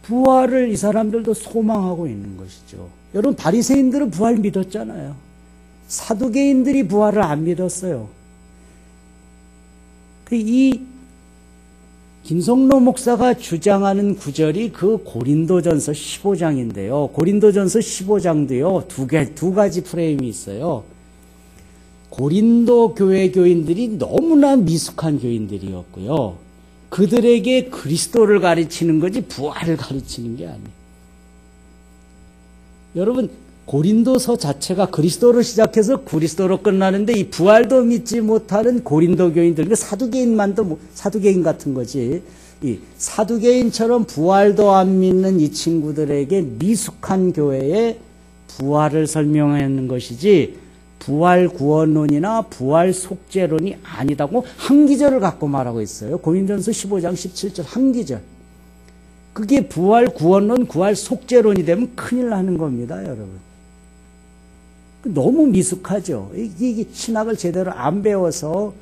부활을 이 사람들도 소망하고 있는 것이죠. 여러분 바리새인들은 부활 믿었잖아요. 사두개인들이 부활을 안 믿었어요. 이 김성로 목사가 주장하는 구절이 그 고린도전서 15장인데요. 고린도전서 15장도요. 두 가지 프레임이 있어요. 고린도 교회 교인들이 너무나 미숙한 교인들이었고요. 그들에게 그리스도를 가르치는 거지 부활을 가르치는 게 아니에요. 여러분 고린도서 자체가 그리스도로 시작해서 그리스도로 끝나는데 이 부활도 믿지 못하는 고린도 교인들, 그러니까 사두개인만도 사두개인 같은 거지. 이 사두개인처럼 부활도 안 믿는 이 친구들에게 미숙한 교회에 부활을 설명하는 것이지 부활 구원론이나 부활 속죄론이 아니다고 한 기절을 갖고 말하고 있어요. 고린도전서 15장 17절 한 기절. 그게 부활 구원론, 부활 속죄론이 되면 큰일 나는 겁니다, 여러분. 너무 미숙하죠. 이게 신학을 제대로 안 배워서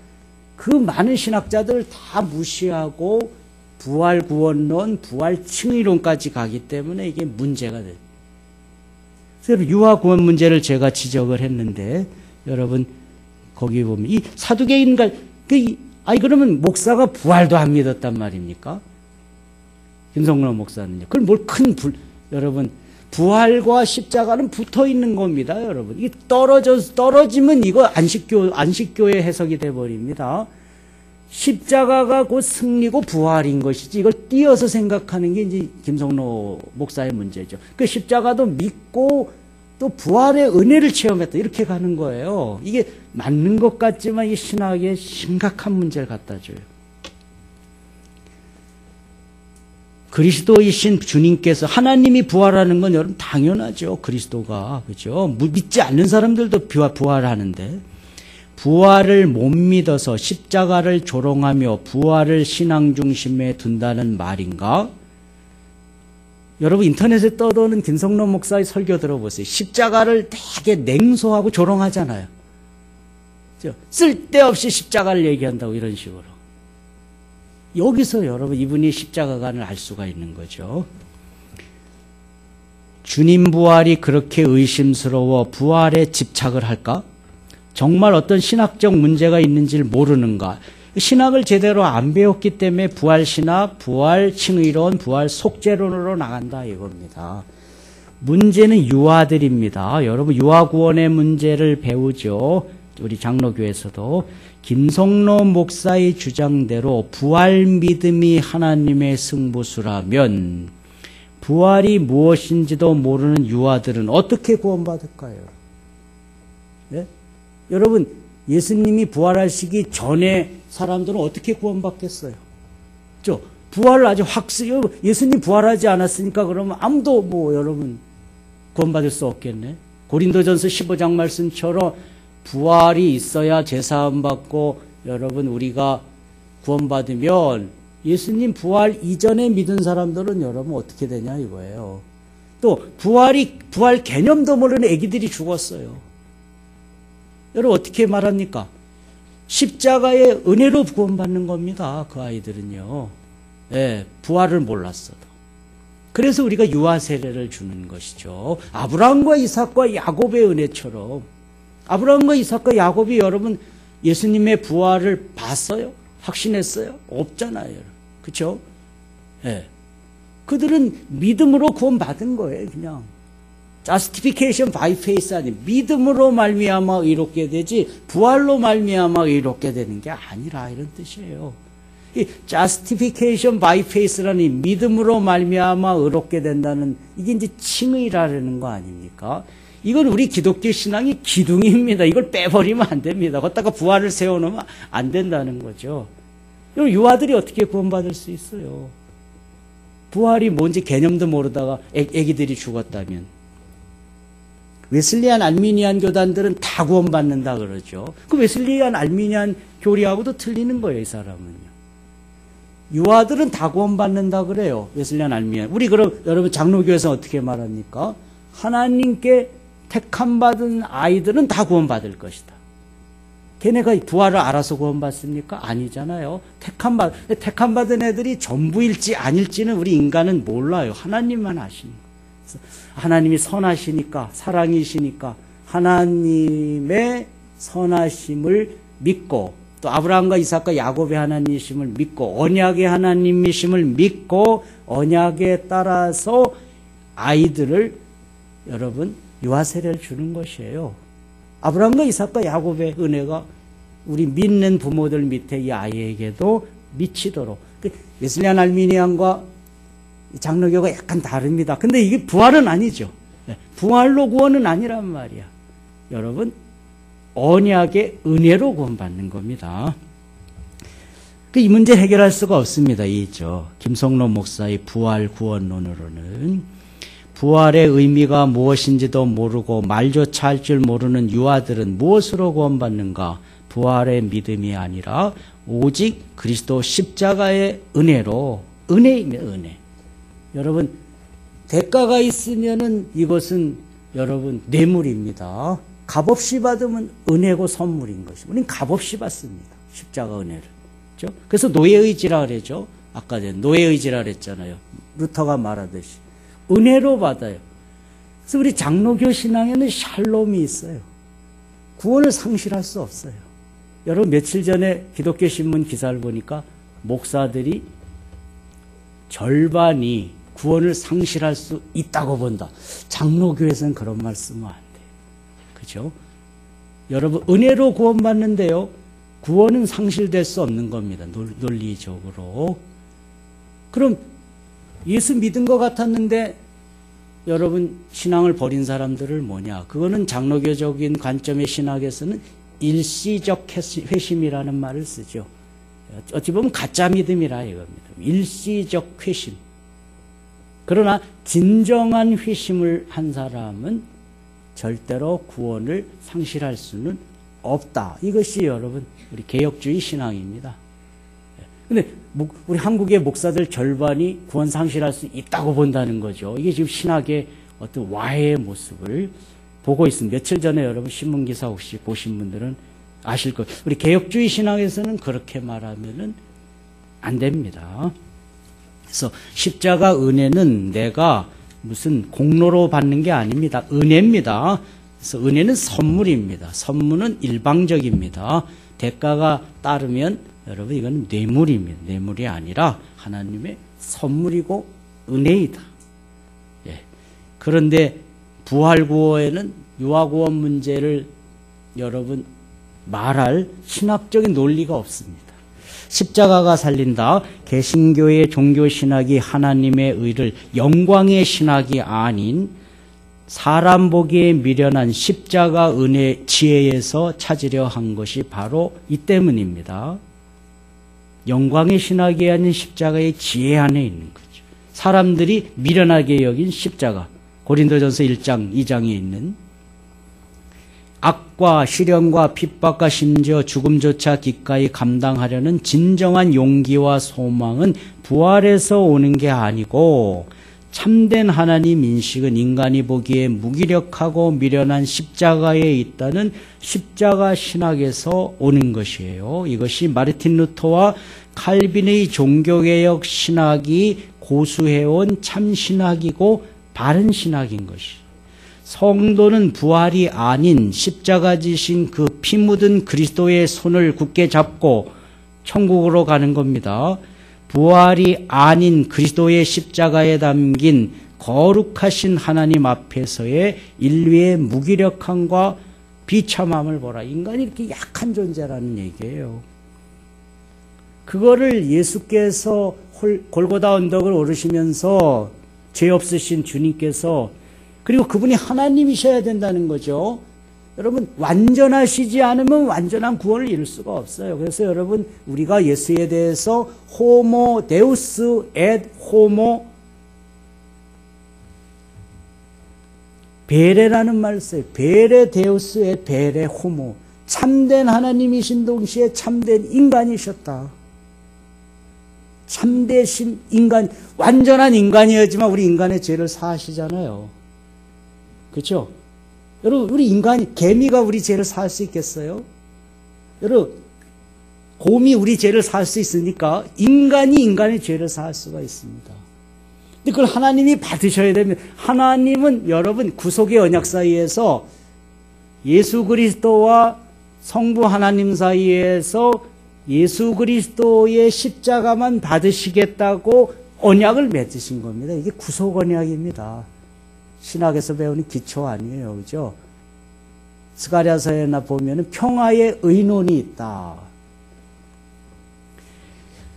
그 많은 신학자들을 다 무시하고 부활 구원론, 부활 칭의론까지 가기 때문에 이게 문제가 돼요. 그래서 유아 구원 문제를 제가 지적을 했는데 여러분 거기 보면 이 사두개인가 그러면 목사가 부활도 안 믿었단 말입니까? 김성로 목사는요. 그럼 뭘 여러분 부활과 십자가는 붙어 있는 겁니다, 여러분. 이게 떨어지면 이거 안식교의 해석이 돼 버립니다. 십자가가 곧 승리고 부활인 것이지 이걸 띄어서 생각하는 게 이제 김성로 목사의 문제죠. 그 십자가도 믿고 또 부활의 은혜를 체험했다 이렇게 가는 거예요. 이게 맞는 것 같지만 이 신학에 심각한 문제를 갖다 줘요. 그리스도이신 주님께서 하나님이 부활하는 건 여러분 당연하죠. 그리스도가 그죠? 믿지 않는 사람들도 부활하는데 부활을 못 믿어서 십자가를 조롱하며 부활을 신앙 중심에 둔다는 말인가? 여러분 인터넷에 떠도는 김성로 목사의 설교 들어보세요. 십자가를 되게 냉소하고 조롱하잖아요. 쓸데없이 십자가를 얘기한다고 이런 식으로. 여기서 여러분 이분이 십자가관을 알 수가 있는 거죠. 주님 부활이 그렇게 의심스러워 부활에 집착을 할까? 정말 어떤 신학적 문제가 있는지를 모르는가? 신학을 제대로 안 배웠기 때문에 부활신학, 부활칭의론, 부활 속죄론으로 나간다 이겁니다. 문제는 유아들입니다. 여러분 유아구원의 문제를 배우죠. 우리 장로교에서도 김성로 목사의 주장대로 부활 믿음이 하나님의 승부수라면 부활이 무엇인지도 모르는 유아들은 어떻게 구원받을까요? 네? 여러분 예수님이 부활하시기 전에 사람들은 어떻게 구원받겠어요? 부활을 아직 예수님 부활하지 않았으니까 그러면 아무도 여러분 구원받을 수 없겠네. 고린도전서 15장 말씀처럼 부활이 있어야 제사함 받고 여러분 우리가 구원받으면 예수님 부활 이전에 믿은 사람들은 여러분 어떻게 되냐 이거예요. 또 부활 개념도 모르는 애기들이 죽었어요. 여러분 어떻게 말합니까? 십자가의 은혜로 구원받는 겁니다. 그 아이들은요. 예, 부활을 몰랐어도. 그래서 우리가 유아 세례를 주는 것이죠. 아브라함과 이삭과 야곱의 은혜처럼 아브라함과 이삭과 야곱이 여러분 예수님의 부활을 봤어요? 확신했어요? 없잖아요. 그렇죠? 예. 그들은 믿음으로 구원받은 거예요. 그냥. justification by faith 아니 믿음으로 말미암아 의롭게 되지 부활로 말미암아 의롭게 되는 게 아니라 이런 뜻이에요. 이 justification by faith라니 믿음으로 말미암아 의롭게 된다는 이게 이제 칭의라는 거 아닙니까? 이건 우리 기독교 신앙의 기둥입니다. 이걸 빼버리면 안 됩니다. 걷다가 부활을 세워놓으면 안 된다는 거죠. 유아들이 어떻게 구원받을 수 있어요? 부활이 뭔지 개념도 모르다가 애기들이 죽었다면. 웨슬리안 알미니안 교단들은 다 구원받는다 그러죠. 그 웨슬리안 알미니안 교리하고도 틀리는 거예요, 이 사람은요. 유아들은 다 구원받는다 그래요. 웨슬리안 알미니안. 우리 그럼 여러분 장로교에서 어떻게 말합니까? 하나님께 택함받은 아이들은 다 구원받을 것이다. 걔네가 부활을 알아서 구원받습니까? 아니잖아요. 택함받은 애들이 전부일지 아닐지는 우리 인간은 몰라요. 하나님만 아시는 거예요. 하나님이 선하시니까, 사랑이시니까 하나님의 선하심을 믿고 또 아브라함과 이삭과 야곱의 하나님이심을 믿고 언약의 하나님이심을 믿고 언약에 따라서 아이들을 여러분 유아 세례를 주는 것이에요. 아브라함과 이삭과 야곱의 은혜가 우리 믿는 부모들 밑에 이 아이에게도 미치도록. 웨슬리안 알미니안과 장로교가 약간 다릅니다. 근데 이게 부활은 아니죠. 부활로 구원은 아니란 말이야. 여러분 언약의 은혜로 구원받는 겁니다. 이 문제 해결할 수가 없습니다. 김성로 목사의 부활 구원론으로는 부활의 의미가 무엇인지도 모르고 말조차 할 줄 모르는 유아들은 무엇으로 구원받는가? 부활의 믿음이 아니라 오직 그리스도 십자가의 은혜로, 은혜입니다. 은혜. 여러분 대가가 있으면은 이것은 여러분 뇌물입니다. 값없이 받으면 은혜고 선물인 것이고 우리는 값없이 받습니다. 십자가 은혜를. 그렇죠? 그래서 노예의지라 그러죠. 아까 전에 노예의지라 그랬잖아요. 루터가 말하듯이. 은혜로 받아요. 그래서 우리 장로교 신앙에는 샬롬이 있어요. 구원을 상실할 수 없어요. 여러분 며칠 전에 기독교 신문 기사를 보니까 목사들이 절반이 구원을 상실할 수 있다고 본다. 장로교에서는 그런 말 쓰면 안 돼요. 그죠? 여러분 은혜로 구원받는데요. 구원은 상실될 수 없는 겁니다. 논리적으로. 그럼 예수 믿은 것 같았는데 여러분 신앙을 버린 사람들을 뭐냐? 그거는 장로교적인 관점의 신학에서는 일시적 회심이라는 말을 쓰죠. 어찌 보면 가짜 믿음이라 이겁니다. 일시적 회심. 그러나 진정한 회심을 한 사람은 절대로 구원을 상실할 수는 없다. 이것이 여러분 우리 개혁주의 신앙입니다. 근데 우리 한국의 목사들 절반이 구원 상실할 수 있다고 본다는 거죠. 이게 지금 신학의 어떤 와해의 모습을 보고 있습니다. 며칠 전에 여러분 신문기사 혹시 보신 분들은 아실 거예요. 우리 개혁주의 신앙에서는 그렇게 말하면은 안 됩니다. 그래서 십자가 은혜는 내가 무슨 공로로 받는 게 아닙니다. 은혜입니다. 그래서 은혜는 선물입니다. 선물은 일방적입니다. 대가가 따르면 여러분 이건 뇌물입니다. 뇌물이 아니라 하나님의 선물이고 은혜이다. 예. 그런데 부활구호에는 유아구원 문제를 여러분 말할 신학적인 논리가 없습니다. 십자가가 살린다. 개신교의 종교신학이 하나님의 의를 영광의 신학이 아닌 사람 보기에 미련한 십자가 은혜 지혜에서 찾으려 한 것이 바로 이 때문입니다. 영광의 신학이 아닌 십자가의 지혜 안에 있는 거죠. 사람들이 미련하게 여긴 십자가. 고린도전서 1장, 2장에 있는 악과 시련과 핍박과 심지어 죽음조차 기꺼이 감당하려는 진정한 용기와 소망은 부활에서 오는 게 아니고 참된 하나님 인식은 인간이 보기에 무기력하고 미련한 십자가에 있다는 십자가 신학에서 오는 것이에요. 이것이 마르틴 루터와 칼빈의 종교개혁 신학이 고수해온 참 신학이고 바른 신학인 것이. 성도는 부활이 아닌 십자가 지신 그 피 묻은 그리스도의 손을 굳게 잡고 천국으로 가는 겁니다. 부활이 아닌 그리스도의 십자가에 담긴 거룩하신 하나님 앞에서의 인류의 무기력함과 비참함을 보라. 인간이 이렇게 약한 존재라는 얘기예요. 그거를 예수께서 골고다 언덕을 오르시면서 죄 없으신 주님께서, 그리고 그분이 하나님이셔야 된다는 거죠. 여러분, 완전하시지 않으면 완전한 구원을 이룰 수가 없어요. 그래서 여러분, 우리가 예수에 대해서 호모 데우스 엣 호모 베레라는 말을 써요. 베레 데우스 엣 베레 호모. 참된 하나님이신 동시에 참된 인간이셨다. 참되신 인간, 완전한 인간이었지만 우리 인간의 죄를 사하시잖아요. 그렇죠? 여러분, 우리 인간이, 개미가 우리 죄를 사할 수 있겠어요? 여러분, 곰이 우리 죄를 사할 수 있으니까 인간이 인간의 죄를 사할 수가 있습니다. 근데 그걸 하나님이 받으셔야 되면, 하나님은 여러분 구속의 언약 사이에서 예수 그리스도와 성부 하나님 사이에서 예수 그리스도의 십자가만 받으시겠다고 언약을 맺으신 겁니다. 이게 구속 언약입니다. 신학에서 배우는 기초 아니에요. 그죠? 스가랴서에나 보면은 평화의 의논이 있다.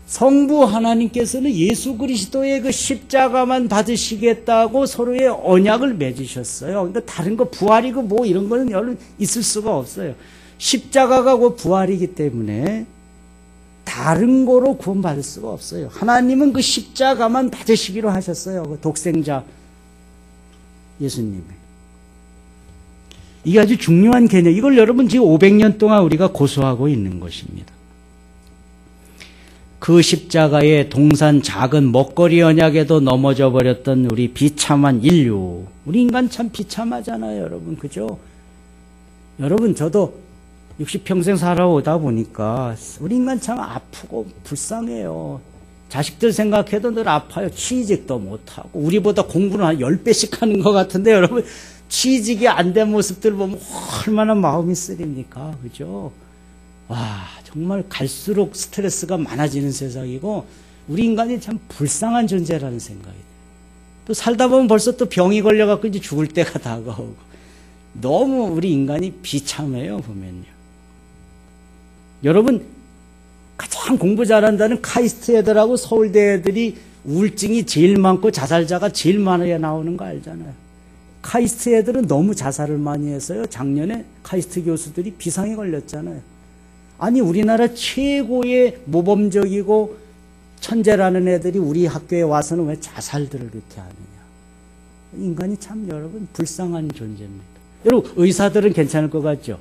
성부 하나님께서는 예수 그리스도의 그 십자가만 받으시겠다고 서로의 언약을 맺으셨어요. 그러니까 다른 거 부활이고 뭐 이런 거는 여러분 있을 수가 없어요. 십자가가 그 부활이기 때문에 다른 거로 구원받을 수가 없어요. 하나님은 그 십자가만 받으시기로 하셨어요. 그 독생자 예수님이. 이게 아주 중요한 개념. 이걸 여러분 지금 500년 동안 우리가 고수하고 있는 것입니다. 그 십자가의 동산 작은 먹거리 언약에도 넘어져 버렸던 우리 비참한 인류. 우리 인간 참 비참하잖아요, 여러분. 그죠? 여러분, 저도 60평생 살아오다 보니까 우리 인간 참 아프고 불쌍해요. 자식들 생각해도 늘 아파요. 취직도 못하고 우리보다 공부는 한 10배씩 하는 것 같은데 여러분, 취직이 안 된 모습들 보면 얼마나 마음이 쓰립니까? 그죠? 와, 정말 갈수록 스트레스가 많아지는 세상이고 우리 인간이 참 불쌍한 존재라는 생각이 돼요. 또 살다 보면 벌써 또 병이 걸려갖고 이제 죽을 때가 다가오고 너무 우리 인간이 비참해요, 보면요. 여러분, 가장 공부 잘한다는 카이스트 애들하고 서울대 애들이 우울증이 제일 많고 자살자가 제일 많이 나오는 거 알잖아요. 카이스트 애들은 너무 자살을 많이 해서요. 작년에 카이스트 교수들이 비상에 걸렸잖아요. 아니, 우리나라 최고의 모범적이고 천재라는 애들이 우리 학교에 와서는 왜 자살들을 그렇게 하느냐. 인간이 참 여러분 불쌍한 존재입니다. 여러분, 의사들은 괜찮을 것 같죠?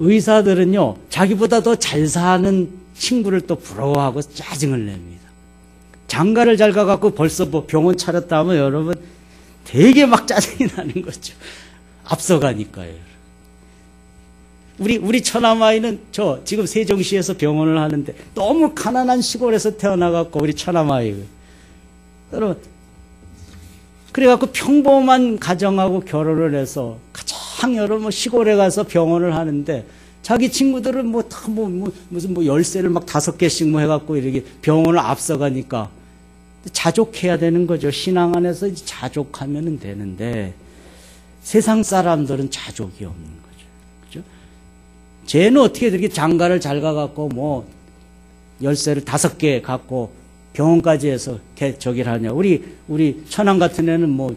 의사들은요, 자기보다 더 잘 사는 친구를 또 부러워하고 짜증을 냅니다. 장가를 잘 가갖고 벌써 뭐 병원 차렸다 하면 여러분 되게 막 짜증이 나는 거죠. 앞서가니까요. 우리 처남아이는 저 지금 세종시에서 병원을 하는데 너무 가난한 시골에서 태어나갖고 우리 처남아이. 여러분, 그래갖고 평범한 가정하고 결혼을 해서 가장 여러분 시골에 가서 병원을 하는데 자기 친구들은 뭐 다 무슨 열쇠를 막 5개씩 뭐 해갖고 이렇게 병원을 앞서가니까 자족해야 되는 거죠. 신앙 안에서 이제 자족하면 되는데 세상 사람들은 자족이 없는 거죠. 그죠? 쟤는 어떻게 이렇게 장가를 잘 가갖고 뭐 열쇠를 5개 갖고 병원까지 해서 저기를 하냐. 우리 처남 같은 애는 뭐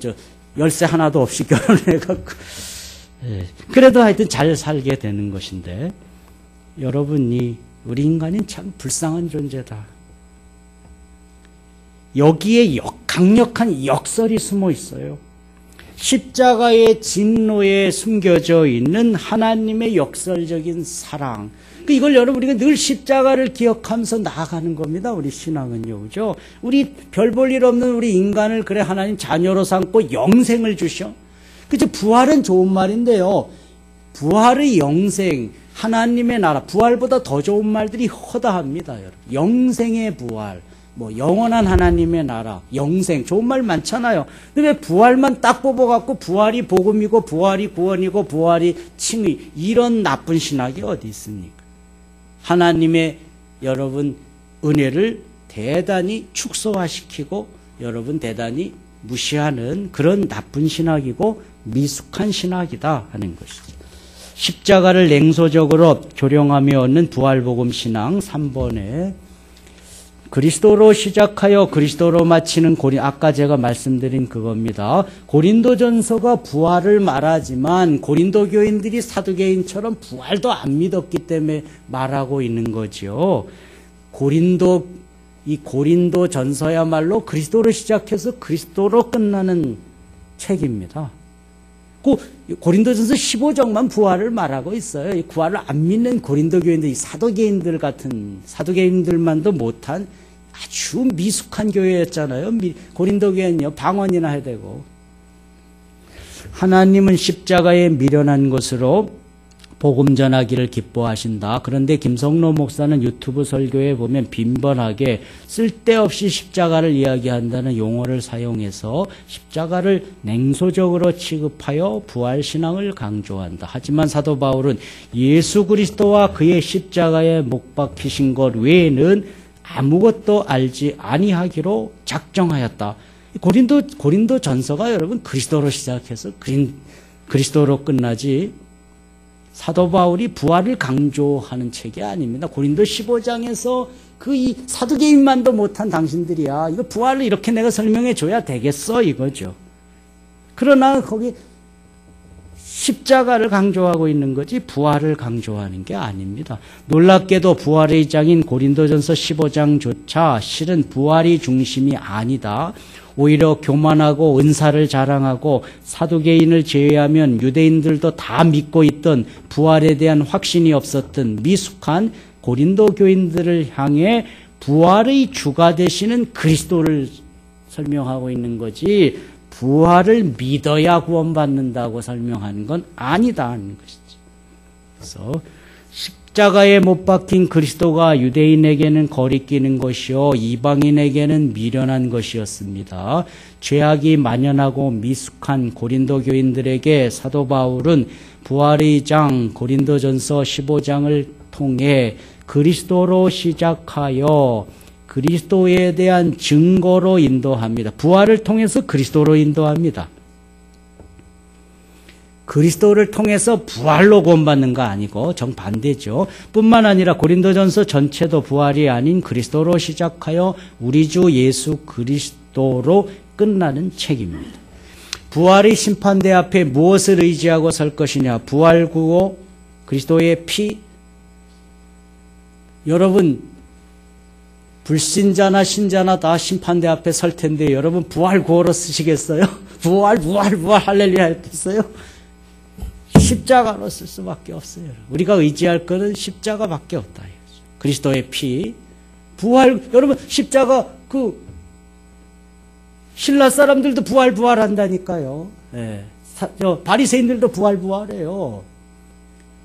열쇠 하나도 없이 결혼을 해갖고. 그래도 하여튼 잘 살게 되는 것인데, 여러분이, 우리 인간은 참 불쌍한 존재다. 여기에 강력한 역설이 숨어 있어요. 십자가의 진노에 숨겨져 있는 하나님의 역설적인 사랑. 이걸 여러분 우리가 늘 십자가를 기억하면서 나아가는 겁니다. 우리 신앙은요, 그죠? 우리 별 볼 일 없는 우리 인간을 그래 하나님 자녀로 삼고 영생을 주셔. 그죠? 부활은 좋은 말인데요. 부활의 영생, 하나님의 나라, 부활보다 더 좋은 말들이 허다합니다, 여러분. 영생의 부활, 뭐 영원한 하나님의 나라, 영생, 좋은 말 많잖아요. 근데 왜 부활만 딱 뽑아갖고 부활이 복음이고 부활이 구원이고 부활이 칭의, 이런 나쁜 신학이 어디 있습니까? 하나님의 여러분 은혜를 대단히 축소화시키고 여러분 대단히 무시하는 그런 나쁜 신학이고 미숙한 신학이다 하는 것이죠. 십자가를 냉소적으로 조령하며 얻는 부활복음 신앙 3번에 그리스도로 시작하여 그리스도로 마치는 아까 제가 말씀드린 그겁니다. 고린도전서가 부활을 말하지만 고린도 교인들이 사두개인처럼 부활도 안 믿었기 때문에 말하고 있는 거죠. 이 고린도전서야말로 그리스도로 시작해서 그리스도로 끝나는 책입니다. 고린도전서 15장만 부활을 말하고 있어요. 이 부활을 안 믿는 고린도 교인들, 이 사도개인들 같은 사도개인들만도 못한 아주 미숙한 교회였잖아요. 고린도 교회는요, 방언이나 해야 되고. 하나님은 십자가에 미련한 것으로 복음 전하기를 기뻐하신다. 그런데 김성로 목사는 유튜브 설교에 보면 빈번하게 쓸데없이 십자가를 이야기한다는 용어를 사용해서 십자가를 냉소적으로 취급하여 부활신앙을 강조한다. 하지만 사도 바울은 예수 그리스도와 그의 십자가에 못 박히신 것 외에는 아무것도 알지 아니하기로 작정하였다. 고린도 전서가 여러분 그리스도로 시작해서 그리스도로 끝나지 사도 바울이 부활을 강조하는 책이 아닙니다. 고린도 15장에서 이 사두개인만도 못한 당신들이야. 이거 부활을 이렇게 내가 설명해 줘야 되겠어 이거죠. 그러나 거기 십자가를 강조하고 있는 거지 부활을 강조하는 게 아닙니다. 놀랍게도 부활의 장인 고린도전서 15장조차 실은 부활이 중심이 아니다. 오히려 교만하고 은사를 자랑하고 사두개인을 제외하면 유대인들도 다 믿고 있던 부활에 대한 확신이 없었던 미숙한 고린도 교인들을 향해 부활의 주가 되시는 그리스도를 설명하고 있는 거지 부활을 믿어야 구원받는다고 설명하는 건 아니다 하는 것이죠. 그래서 십자가에 못 박힌 그리스도가 유대인에게는 거리끼는 것이요 이방인에게는 미련한 것이었습니다. 죄악이 만연하고 미숙한 고린도 교인들에게 사도 바울은 부활의 장 고린도전서 15장을 통해 그리스도로 시작하여 그리스도에 대한 증거로 인도합니다. 부활을 통해서 그리스도로 인도합니다. 그리스도를 통해서 부활로 구원받는 거 아니고 정반대죠. 뿐만 아니라 고린도전서 전체도 부활이 아닌 그리스도로 시작하여 우리 주 예수 그리스도로 끝나는 책입니다. 부활의 심판대 앞에 무엇을 의지하고 설 것이냐? 부활 구호, 그리스도의 피. 여러분 불신자나 신자나 다 심판대 앞에 설 텐데 여러분 부활 구호로 쓰시겠어요? 부활 할렐루야 했겠어요? 십자가로 쓸 수밖에 없어요. 우리가 의지할 것은 십자가밖에 없다. 그리스도의 피, 부활. 여러분 십자가 신라 사람들도 부활한다니까요. 네. 바리새인들도 부활해요.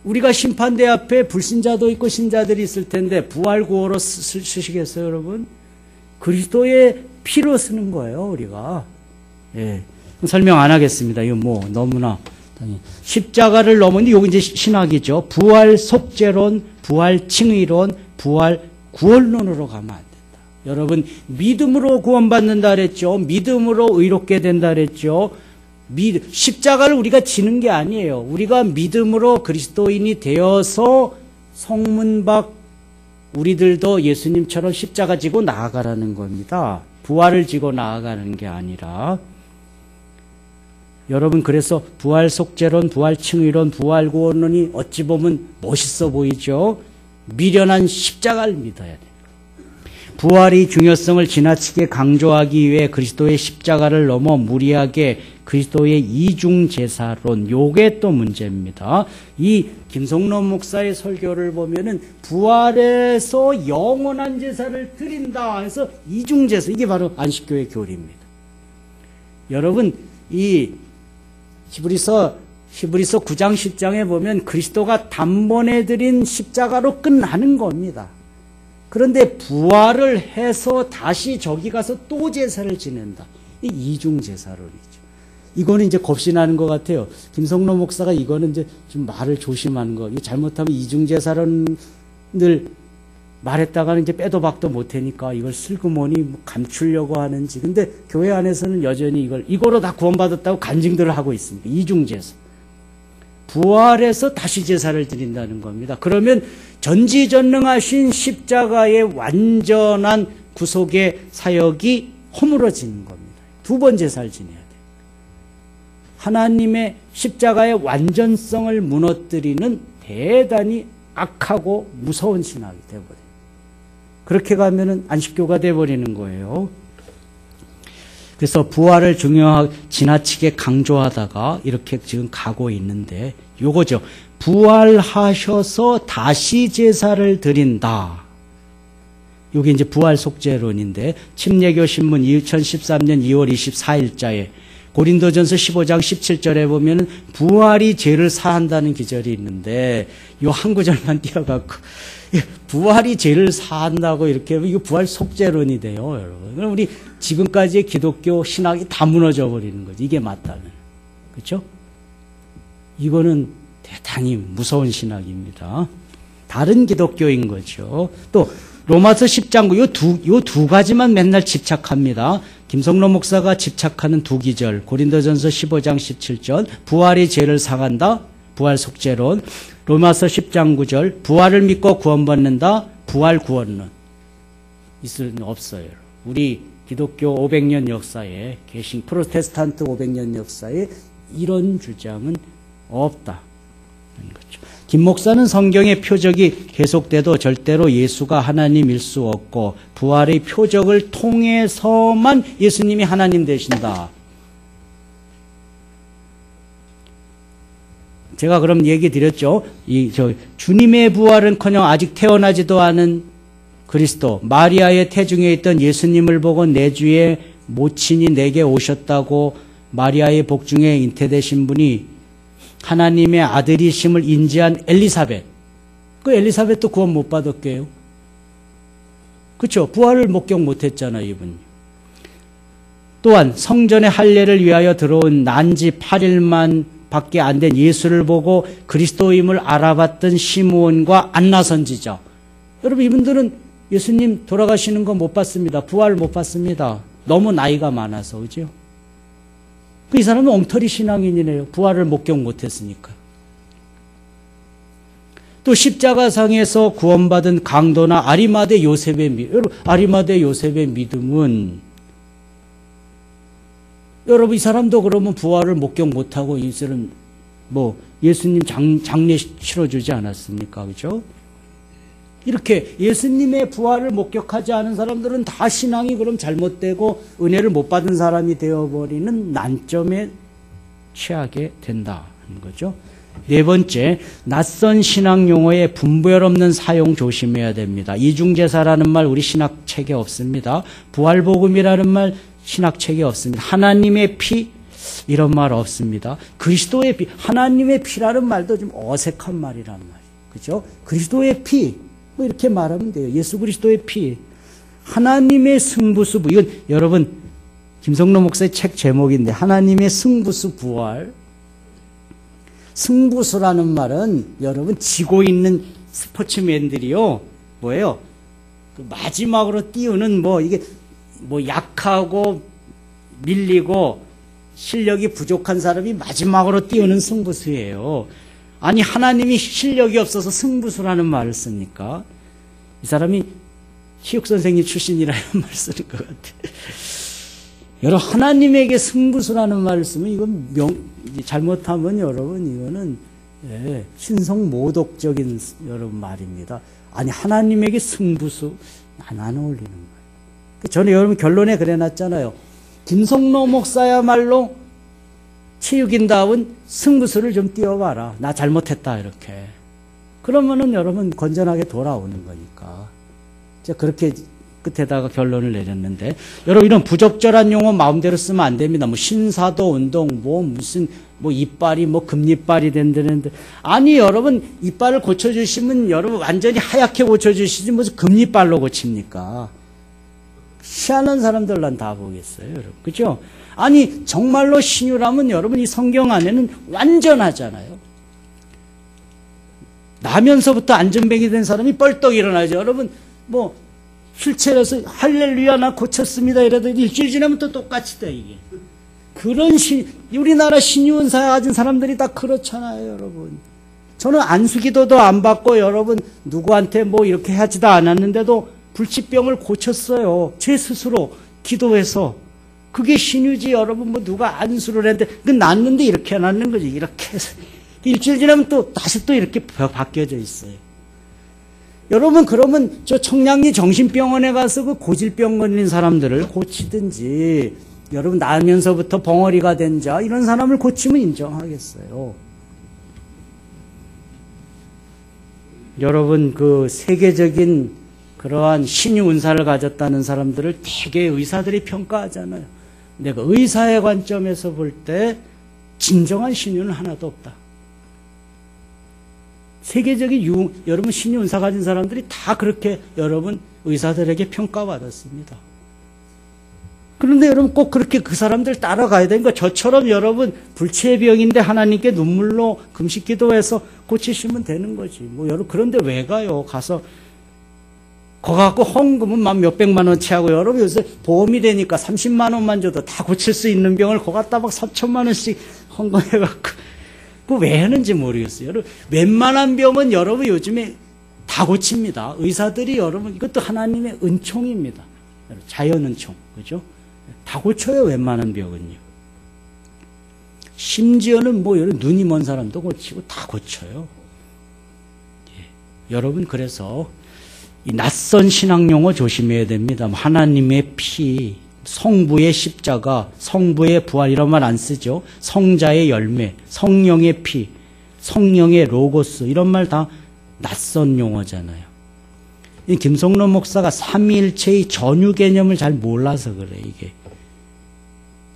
우리가 심판대 앞에 불신자도 있고 신자들이 있을 텐데 부활 구호로 쓰시겠어요, 여러분? 그리스도의 피로 쓰는 거예요, 우리가. 예. 설명 안 하겠습니다. 이거 너무나. 십자가를 넘으니 여기 이제 신학이죠. 부활 속죄론, 부활 칭의론, 부활 구원론으로 가면 안 된다. 여러분, 믿음으로 구원받는다 그랬죠. 믿음으로 의롭게 된다 그랬죠. 십자가를 우리가 지는 게 아니에요. 우리가 믿음으로 그리스도인이 되어서 성문 밖 우리들도 예수님처럼 십자가 지고 나아가라는 겁니다. 부활을 지고 나아가는 게 아니라. 여러분 그래서 부활 속죄론, 부활 칭의론, 부활 구원론이 어찌 보면 멋있어 보이죠. 미련한 십자가를 믿어야 돼요. 부활의 중요성을 지나치게 강조하기 위해 그리스도의 십자가를 넘어 무리하게 그리스도의 이중제사론, 요게 또 문제입니다. 이 김성로 목사의 설교를 보면은 부활에서 영원한 제사를 드린다 해서 이중제사, 이게 바로 안식교의 교리입니다. 여러분 이 히브리서 9장 10장에 보면 그리스도가 단번에 드린 십자가로 끝나는 겁니다. 그런데 부활을 해서 다시 저기 가서 또 제사를 지낸다. 이 이중제사론이죠. 이거는 이제 겁신하는 것 같아요. 김성로 목사가 이거는 이제 좀 말을 조심하는 거. 잘못하면 이중제사론을 말했다가는 이제 빼도 박도 못하니까 이걸 슬그머니 감추려고 하는지. 근데 교회 안에서는 여전히 이거로 다 구원받았다고 간증들을 하고 있습니다. 이중제사. 부활해서 다시 제사를 드린다는 겁니다. 그러면 전지전능하신 십자가의 완전한 구속의 사역이 허물어지는 겁니다. 두 번 제사를 지내야 돼요. 하나님의 십자가의 완전성을 무너뜨리는 대단히 악하고 무서운 신학이 되어버려요. 그렇게 가면은 안식교가 되어버리는 거예요. 그래서 부활을 지나치게 강조하다가 이렇게 지금 가고 있는데 요거죠. 부활하셔서 다시 제사를 드린다. 요게 이제 부활 속죄론인데 침례교 신문 2013년 2월 24일자에 고린도전서 15장 17절에 보면은 부활이 죄를 사한다는 기절이 있는데 요 한 구절만 띄어갖고 부활이 죄를 사한다고 이렇게 하면 이거 부활 속죄론이 돼요, 여러분. 그럼 우리 지금까지의 기독교 신학이 다 무너져 버리는 거죠. 이게 맞다면. 그렇죠? 이거는 대단히 무서운 신학입니다. 다른 기독교인 거죠. 또 로마서 10장 요 두 가지만 맨날 집착합니다. 김성로 목사가 집착하는 두 기절. 고린도전서 15장 17절. 부활이 죄를 사한다. 부활 속죄론. 로마서 10장 9절. 부활을 믿고 구원받는다. 부활 구원론. 있을 수 없어요. 우리 기독교 500년 역사에 계신 프로테스탄트 500년 역사에 이런 주장은 없다. 거죠. 김 목사는 성경의 표적이 계속돼도 절대로 예수가 하나님일 수 없고 부활의 표적을 통해서만 예수님이 하나님 되신다. 제가 그럼 얘기 드렸죠. 주님의 부활은커녕 아직 태어나지도 않은 그리스도, 마리아의 태중에 있던 예수님을 보고 내 주의 모친이 내게 오셨다고 마리아의 복중에 잉태되신 분이 하나님의 아들이심을 인지한 엘리사벳. 그 엘리사벳도 구원 못 받았게요. 그렇죠? 부활을 목격 못했잖아요, 이분. 또한 성전의 할례를 위하여 들어온 난지 8일만 밖에 안 된 예수를 보고 그리스도임을 알아봤던 시므온과 안나 선지자. 여러분, 이분들은 예수님 돌아가시는 거 못 봤습니다. 부활 못 봤습니다. 너무 나이가 많아서, 그죠? 이 사람은 엉터리 신앙인이네요. 부활을 목격 못했으니까. 또 십자가상에서 구원받은 강도나 아리마대 요셉의 믿음. 여러분, 아리마대 요셉의 믿음은 여러분, 이 사람도 그러면 부활을 목격 못하고 이 사람 예수님 장례 치러주지 않았습니까? 그죠? 이렇게 예수님의 부활을 목격하지 않은 사람들은 다 신앙이 그럼 잘못되고 은혜를 못 받은 사람이 되어버리는 난점에 취하게 된다는 거죠. 네 번째, 낯선 신학 용어의 분별 없는 사용 조심해야 됩니다. 이중제사라는 말 우리 신학책에 없습니다. 부활복음이라는 말 신학책에 없습니다. 하나님의 피 이런 말 없습니다. 그리스도의 피, 하나님의 피라는 말도 좀 어색한 말이란 말이에요. 그죠? 그리스도의 피 이렇게 말하면 돼요. 예수 그리스도의 피. 하나님의 승부수, 이건 여러분 김성로 목사의 책 제목인데 하나님의 승부수 부활. 승부수라는 말은 여러분 지고 있는 스포츠맨들이요. 뭐예요? 그 마지막으로 띄우는 이게 약하고 밀리고 실력이 부족한 사람이 마지막으로 띄우는 승부수예요. 아니, 하나님이 실력이 없어서 승부수라는 말을 씁니까? 이 사람이 체육선생님 출신이라 이런 말을 쓰는 것 같아요. 여러분, 하나님에게 승부수라는 말을 쓰면 이건 잘못하면 여러분 이거는 신성모독적인 여러분 말입니다. 아니, 하나님에게 승부수 안 어울리는 거예요. 저는 여러분 결론에 그래놨잖아요. 김성로 목사야말로 체육인다운 승부수를 좀 띄워봐라. 나 잘못했다 이렇게. 그러면은 여러분 건전하게 돌아오는 거니까. 제가 그렇게 끝에다가 결론을 내렸는데 여러분 이런 부적절한 용어 마음대로 쓰면 안 됩니다. 신사도 운동 무슨 이빨이 금리빨이 된다는데 아니 여러분 이빨을 고쳐주시면 여러분 완전히 하얗게 고쳐주시지 무슨 금리빨로 고칩니까? 희한한 사람들 난 다 보겠어요, 여러분. 그죠? 아니, 정말로 신유라면 여러분 이 성경 안에는 완전하잖아요. 나면서부터 안전뱅이 된 사람이 뻘떡 일어나죠. 여러분, 뭐 휠체어에서 할렐루야 나 고쳤습니다 이래도 일주일 지나면 또 똑같이 돼 이게. 그런 우리나라 신유은사 가진 사람들이 다 그렇잖아요, 여러분. 저는 안수기도도 안 받고 여러분 누구한테 뭐 이렇게 하지도 않았는데도 불치병을 고쳤어요. 제 스스로 기도해서. 그게 신유지. 여러분 뭐 누가 안수를 했는데 그 낫는데 이렇게 낫는 거지. 이렇게 해서 일주일 지나면 또 다시 또 이렇게 바뀌어져 있어요. 여러분 그러면 저 청량리 정신병원에 가서 그 고질병 걸린 사람들을 고치든지, 여러분 나면서부터 벙어리가 된 자 이런 사람을 고치면 인정하겠어요. 여러분 그 세계적인 그러한 신유 은사를 가졌다는 사람들을 되게 의사들이 평가하잖아요. 내가 의사의 관점에서 볼 때 진정한 신유는 하나도 없다. 세계적인 여러분 신유 은사 가진 사람들이 다 그렇게 여러분 의사들에게 평가받았습니다. 그런데 여러분 꼭 그렇게 그 사람들 따라가야 되는 거. 저처럼 여러분 불치의 병인데 하나님께 눈물로 금식 기도해서 고치시면 되는 거지. 뭐 여러분 그런데 왜 가요? 가서 거 갖고 헌금은 만 몇백만 원치 하고, 여러분 요새 보험이 되니까 30만 원만 줘도 다 고칠 수 있는 병을 거 갖다 막 3천만 원씩 헌금해 갖고 그 왜 하는지 모르겠어요. 여러분 웬만한 병은 여러분 요즘에 다 고칩니다. 의사들이 여러분 이것도 하나님의 은총입니다. 자연 은총, 그죠? 다 고쳐요, 웬만한 병은요. 심지어는 뭐 여러분 눈이 먼 사람도 고치고 다 고쳐요. 예. 여러분 그래서 이 낯선 신학 용어 조심해야 됩니다. 하나님의 피, 성부의 십자가, 성부의 부활 이런 말 안 쓰죠. 성자의 열매, 성령의 피, 성령의 로고스 이런 말 다 낯선 용어잖아요. 이 김성론 목사가 삼위일체의 전유 개념을 잘 몰라서 그래 이게.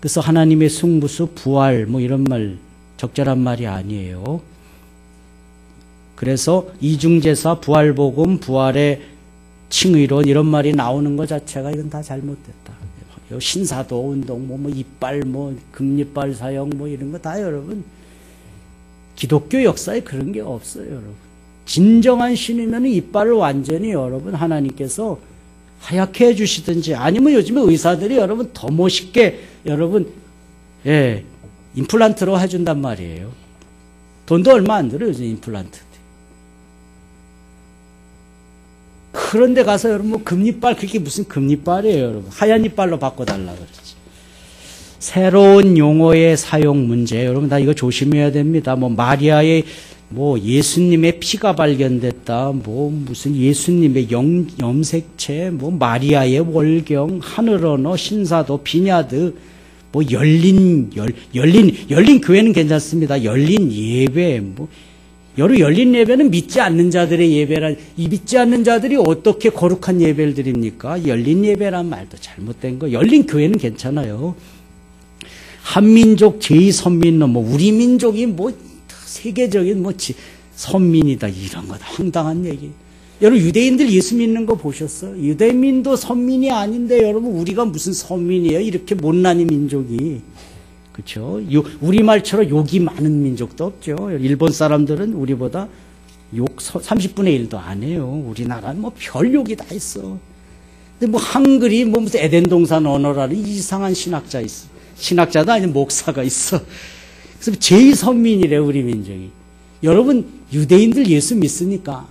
그래서 하나님의 승부수, 부활 뭐 이런 말 적절한 말이 아니에요. 그래서 이중제사, 부활복음, 부활의 칭의론 이런 말이 나오는 것 자체가 이건 다 잘못됐다. 신사도 운동, 뭐 이빨, 뭐 금이빨 사용, 뭐 이런 거 다 여러분 기독교 역사에 그런 게 없어요, 여러분. 진정한 신이면 이빨을 완전히 여러분 하나님께서 하얗게 해주시든지, 아니면 요즘에 의사들이 여러분 더 멋있게 여러분 임플란트로 해준단 말이에요. 돈도 얼마 안 들어요, 요즘 임플란트. 그런데 가서 여러분 뭐 금이빨, 그게 무슨 금이빨이에요, 여러분. 하얀 이빨로 바꿔달라 그러지. 새로운 용어의 사용 문제, 여러분 다 이거 조심해야 됩니다. 뭐 마리아의 뭐 예수님의 피가 발견됐다, 뭐 무슨 예수님의 염색체, 뭐 마리아의 월경, 하늘 언어, 신사도, 비냐드, 뭐 열린 교회는 괜찮습니다. 열린 예배, 뭐 열린 예배는 믿지 않는 자들의 예배라. 이 믿지 않는 자들이 어떻게 거룩한 예배를 드립니까? 열린 예배란 말도 잘못된 거. 열린 교회는 괜찮아요. 한민족 제2선민론, 뭐 우리 민족이 뭐 세계적인 뭐 선민이다 이런 거 황당한 얘기. 여러분 유대인들 예수 믿는 거 보셨어요? 유대민도 선민이 아닌데 여러분 우리가 무슨 선민이에요? 이렇게 못난이 민족이. 그렇죠? 우리말처럼 욕이 많은 민족도 없죠. 일본 사람들은 우리보다 욕 30분의 1도 안 해요. 우리나라는 뭐 별 욕이 다 있어. 근데 뭐 한글이 뭐 무슨 에덴 동산 언어라는 이상한 신학자 있어. 신학자도 아닌 목사가 있어. 그래서 제2선민이래 우리 민족이. 여러분 유대인들 예수 믿습니까?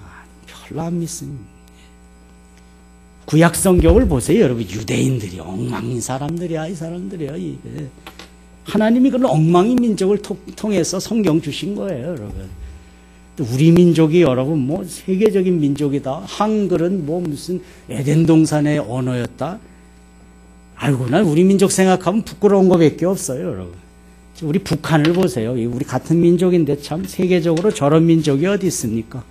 별로 안 믿습니다. 구약 성경을 보세요. 여러분 유대인들이 엉망인 사람들이야. 이 사람들이야. 하나님이 그런 엉망인 민족을 통해서 성경 주신 거예요, 여러분. 우리 민족이 여러분 뭐 세계적인 민족이다. 한글은 뭐 무슨 에덴 동산의 언어였다. 아이고, 난 우리 민족 생각하면 부끄러운 거밖에 없어요, 여러분. 우리 북한을 보세요. 우리 같은 민족인데 참 세계적으로 저런 민족이 어디 있습니까?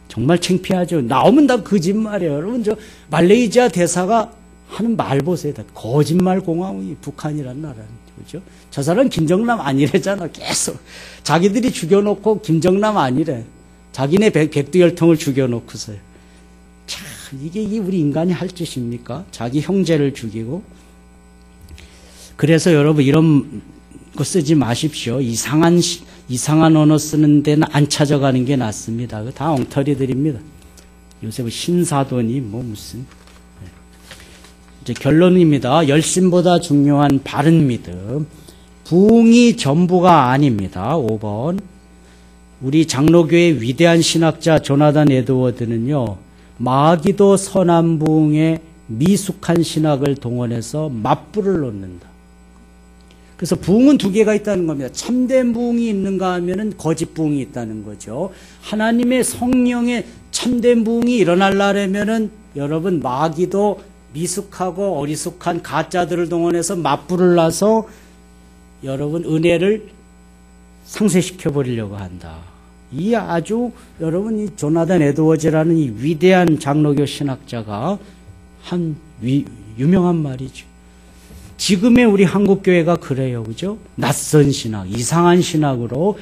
정말 창피하죠. 나오면 다 거짓말이에요, 여러분. 저 말레이시아 대사가 하는 말 보세요. 다 거짓말 공화국이 북한이란 나라는. 그죠? 저 사람 김정남 아니래잖아. 계속 자기들이 죽여놓고 김정남 아니래. 자기네 백두혈통을 죽여놓고서요. 참 이게 우리 인간이 할 짓입니까? 자기 형제를 죽이고. 그래서 여러분 이런 거 쓰지 마십시오. 이상한 언어 쓰는 데는 안 찾아가는 게 낫습니다. 다 엉터리들입니다. 요새 뭐 신사도니 뭐 무슨. 이제 결론입니다. 열심보다 중요한 바른 믿음. 부흥이 전부가 아닙니다. 5번. 우리 장로교의 위대한 신학자 조나단 에드워드는요, 마귀도 선한 부흥에 미숙한 신학을 동원해서 맞불을 놓는다. 그래서 부흥은 두 개가 있다는 겁니다. 참된 부흥이 있는가 하면은 거짓 부흥이 있다는 거죠. 하나님의 성령의 참된 부흥이 일어나려면은 여러분 마귀도 미숙하고 어리숙한 가짜들을 동원해서 맞불을 놔서 여러분 은혜를 상쇄시켜 버리려고 한다. 이 아주 여러분 이 조나단 에드워즈라는 이 위대한 장로교 신학자가 한 유명한 말이죠. 지금의 우리 한국교회가 그래요. 그죠? 낯선 신학, 이상한 신학으로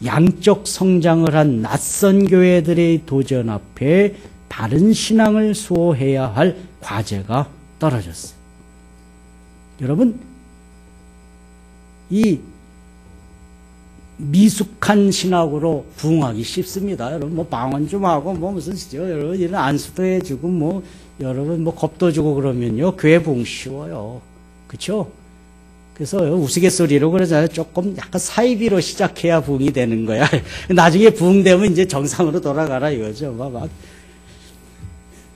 양적 성장을 한 낯선 교회들의 도전 앞에 바른 신앙을 수호해야 할 과제가 떨어졌어요. 여러분, 이 미숙한 신학으로 부흥하기 쉽습니다. 여러분, 뭐 방언 좀 하고, 뭐 무슨, 여러분, 이런 안수도 해주고, 뭐, 여러분, 뭐 겁도 주고 그러면요, 교회 부흥 쉬워요. 그쵸? 그래서 우스갯소리로 그러잖아요. 조금 약간 사이비로 시작해야 부흥이 되는 거야. 나중에 부흥되면 이제 정상으로 돌아가라 이거죠. 막.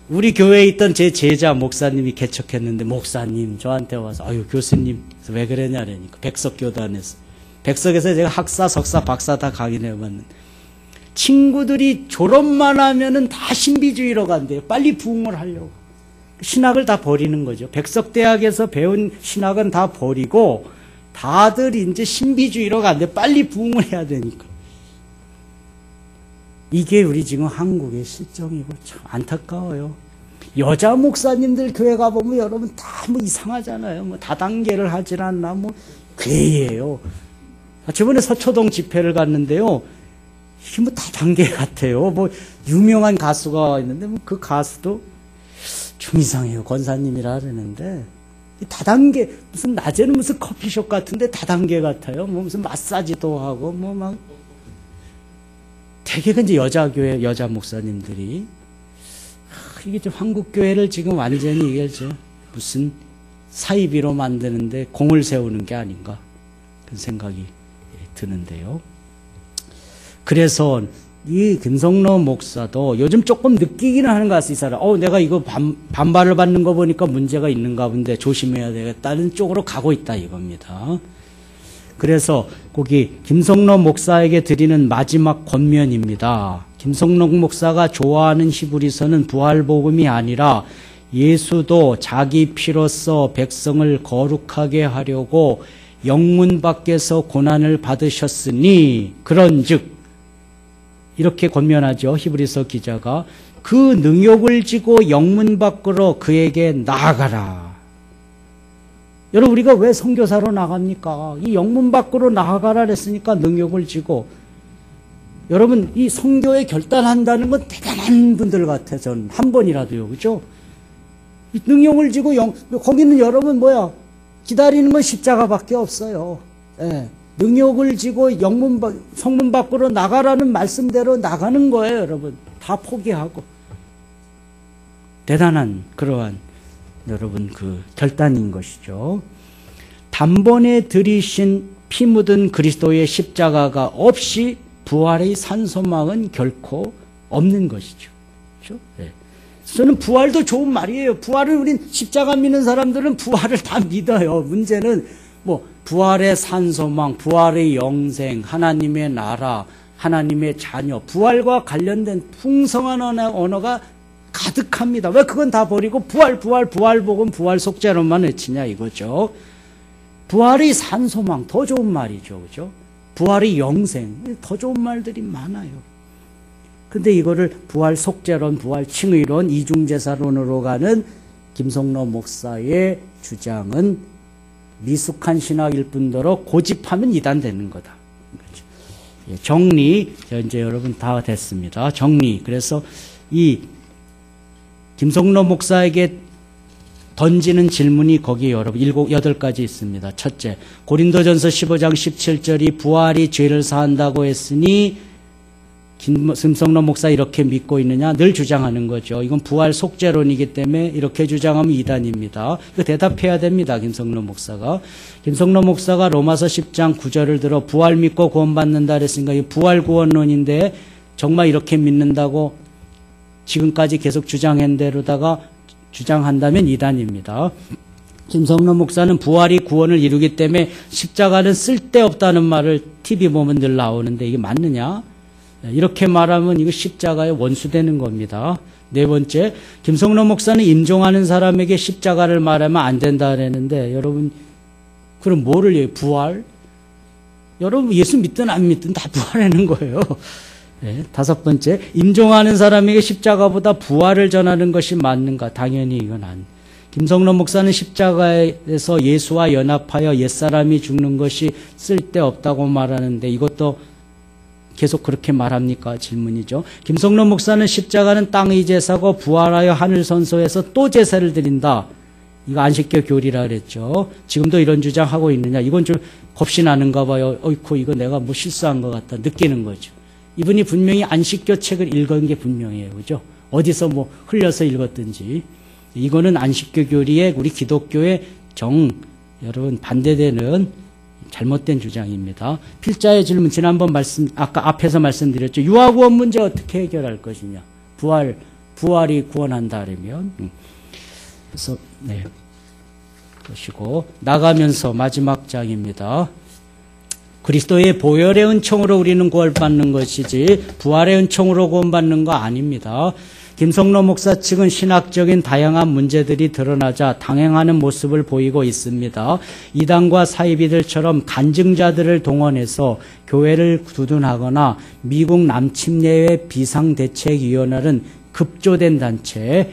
우리 교회에 있던 제 제자 목사님이 개척했는데, 목사님 저한테 와서, 아유, 교수님, 왜 그러냐, 그러니까. 백석교단에서. 백석에서 제가 학사, 석사, 박사 다 강의해봤는데, 친구들이 졸업만 하면은 다 신비주의로 간대요. 빨리 부흥을 하려고. 신학을 다 버리는 거죠. 백석대학에서 배운 신학은 다 버리고, 다들 이제 신비주의로 간대. 빨리 부흥을 해야 되니까. 이게 우리 지금 한국의 실정이고 참 안타까워요. 여자 목사님들 교회 가보면 여러분 다 뭐 이상하잖아요. 뭐 다단계를 하질 않나 뭐 괴이해요. 저번에 서초동 집회를 갔는데요. 이게 뭐 다단계 같아요. 뭐 유명한 가수가 있는데 뭐 그 가수도 좀 이상해요. 권사님이라 그러는데 다단계 무슨 낮에는 무슨 커피숍 같은데 다단계 같아요. 뭐 무슨 마사지도 하고 뭐 막 대개가 이제 여자교회 여자 목사님들이 이게 좀 한국교회를 지금 완전히 이게 무슨 사이비로 만드는데 공을 세우는 게 아닌가 그런 생각이 드는데요. 그래서 이 김성로 목사도 요즘 조금 느끼기는 하는 것 같습니다. 내가 이거 반발을 받는 거 보니까 문제가 있는가 본데 조심해야 되겠다는 쪽으로 가고 있다 이겁니다. 그래서 거기 김성로 목사에게 드리는 마지막 권면입니다. 김성로 목사가 좋아하는 히브리서는 부활복음이 아니라 예수도 자기 피로써 백성을 거룩하게 하려고 영문 밖에서 고난을 받으셨으니 그런즉 이렇게 권면하죠. 히브리서 기자가 그 능욕을 지고 영문 밖으로 그에게 나아가라. 여러분 우리가 왜 선교사로 나갑니까? 이 영문 밖으로 나아가라 그랬으니까 능욕을 지고 여러분 이 선교에 결단한다는 건 대단한 분들 같아. 전 한 번이라도요. 그죠? 이 능욕을 지고 거기는 여러분 뭐야? 기다리는 건 십자가밖에 없어요. 예. 능욕을 지고 성문 밖으로 나가라는 말씀대로 나가는 거예요. 여러분 다 포기하고 대단한 그러한 여러분 그 결단인 것이죠. 단번에 들이신 피 묻은 그리스도의 십자가가 없이 부활의 산소망은 결코 없는 것이죠. 그렇죠? 네. 저는 부활도 좋은 말이에요. 부활을 우린 십자가 믿는 사람들은 부활을 다 믿어요. 문제는 뭐 부활의 산소망, 부활의 영생, 하나님의 나라, 하나님의 자녀, 부활과 관련된 풍성한 언어가 가득합니다. 왜 그건 다 버리고 부활복음, 부활 속죄로만 외치냐 이거죠. 부활의 산소망 더 좋은 말이죠. 그죠? 부활의 영생 더 좋은 말들이 많아요. 근데 이거를 부활 속죄론, 부활 칭의론, 이중제사론으로 가는 김성로 목사의 주장은 미숙한 신학일 뿐더러 고집하면 이단 되는 거다. 정리, 이제 여러분 다 됐습니다. 정리. 그래서 이 김성로 목사에게 던지는 질문이 거기 여러분 8가지 있습니다. 첫째, 고린도전서 15장 17절이 부활이 죄를 사한다고 했으니 김성로 목사 이렇게 믿고 있느냐 늘 주장하는 거죠. 이건 부활 속죄론이기 때문에 이렇게 주장하면 이단입니다. 이거 대답해야 됩니다. 김성로 목사가. 김성로 목사가 로마서 10장 9절을 들어 부활 믿고 구원받는다 그랬으니까 이 부활 구원론인데 정말 이렇게 믿는다고 지금까지 계속 주장한 대로다가 주장한다면 이단입니다. 김성로 목사는 부활이 구원을 이루기 때문에 십자가는 쓸데없다는 말을 TV 보면 늘 나오는데 이게 맞느냐? 이렇게 말하면 이거 십자가의 원수되는 겁니다. 네 번째, 김성로 목사는 임종하는 사람에게 십자가를 말하면 안 된다 그랬는데 여러분 그럼 뭐를 해요? 부활? 여러분 예수 믿든 안 믿든 다 부활하는 거예요. 네, 다섯 번째, 임종하는 사람에게 십자가보다 부활을 전하는 것이 맞는가? 당연히 이건 안. 김성로 목사는 십자가에서 예수와 연합하여 옛사람이 죽는 것이 쓸데없다고 말하는데 이것도 계속 그렇게 말합니까? 질문이죠. 김성로 목사는 십자가는 땅의 제사고 부활하여 하늘 선소에서 또 제사를 드린다. 이거 안식교 교리라 그랬죠. 지금도 이런 주장하고 있느냐? 이건 좀 겁이 나는가 봐요. 어이쿠 이거 내가 뭐 실수한 것 같다 느끼는 거죠. 이분이 분명히 안식교 책을 읽은 게 분명해요. 그죠? 어디서 뭐 흘려서 읽었든지. 이거는 안식교 교리에 우리 기독교의 여러분 반대되는 잘못된 주장입니다. 필자의 질문 지난번 아까 앞에서 말씀드렸죠. 유아구원 문제 어떻게 해결할 것이냐. 부활이 구원한다 그러면. 그래서 네. 보시고 나가면서 마지막 장입니다. 그리스도의 보혈의 은총으로 우리는 구원받는 것이지 부활의 은총으로 구원받는 거 아닙니다. 김성로 목사 측은 신학적인 다양한 문제들이 드러나자 당행하는 모습을 보이고 있습니다. 이단과 사이비들처럼 간증자들을 동원해서 교회를 두둔하거나 미국 남침례회 비상대책위원회는 급조된 단체,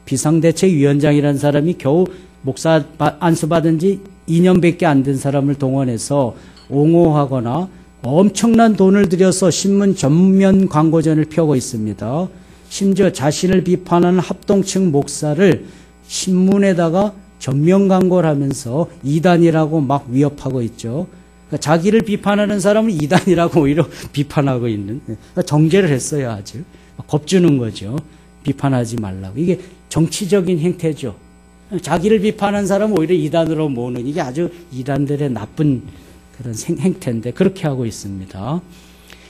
비상대책위원장이라는 사람이 겨우 목사 안수받은 지 2년밖에 안 된 사람을 동원해서 옹호하거나 엄청난 돈을 들여서 신문 전면 광고전을 펴고 있습니다. 심지어 자신을 비판하는 합동층 목사를 신문에다가 전면 광고를 하면서 이단이라고 막 위협하고 있죠. 그러니까 자기를 비판하는 사람은 이단이라고 오히려 비판하고 있는, 그러니까 정죄를 했어야 하죠. 겁주는 거죠. 비판하지 말라고. 이게 정치적인 행태죠. 자기를 비판하는 사람은 오히려 이단으로 모으는, 이게 아주 이단들의 나쁜 그런 행태인데 그렇게 하고 있습니다.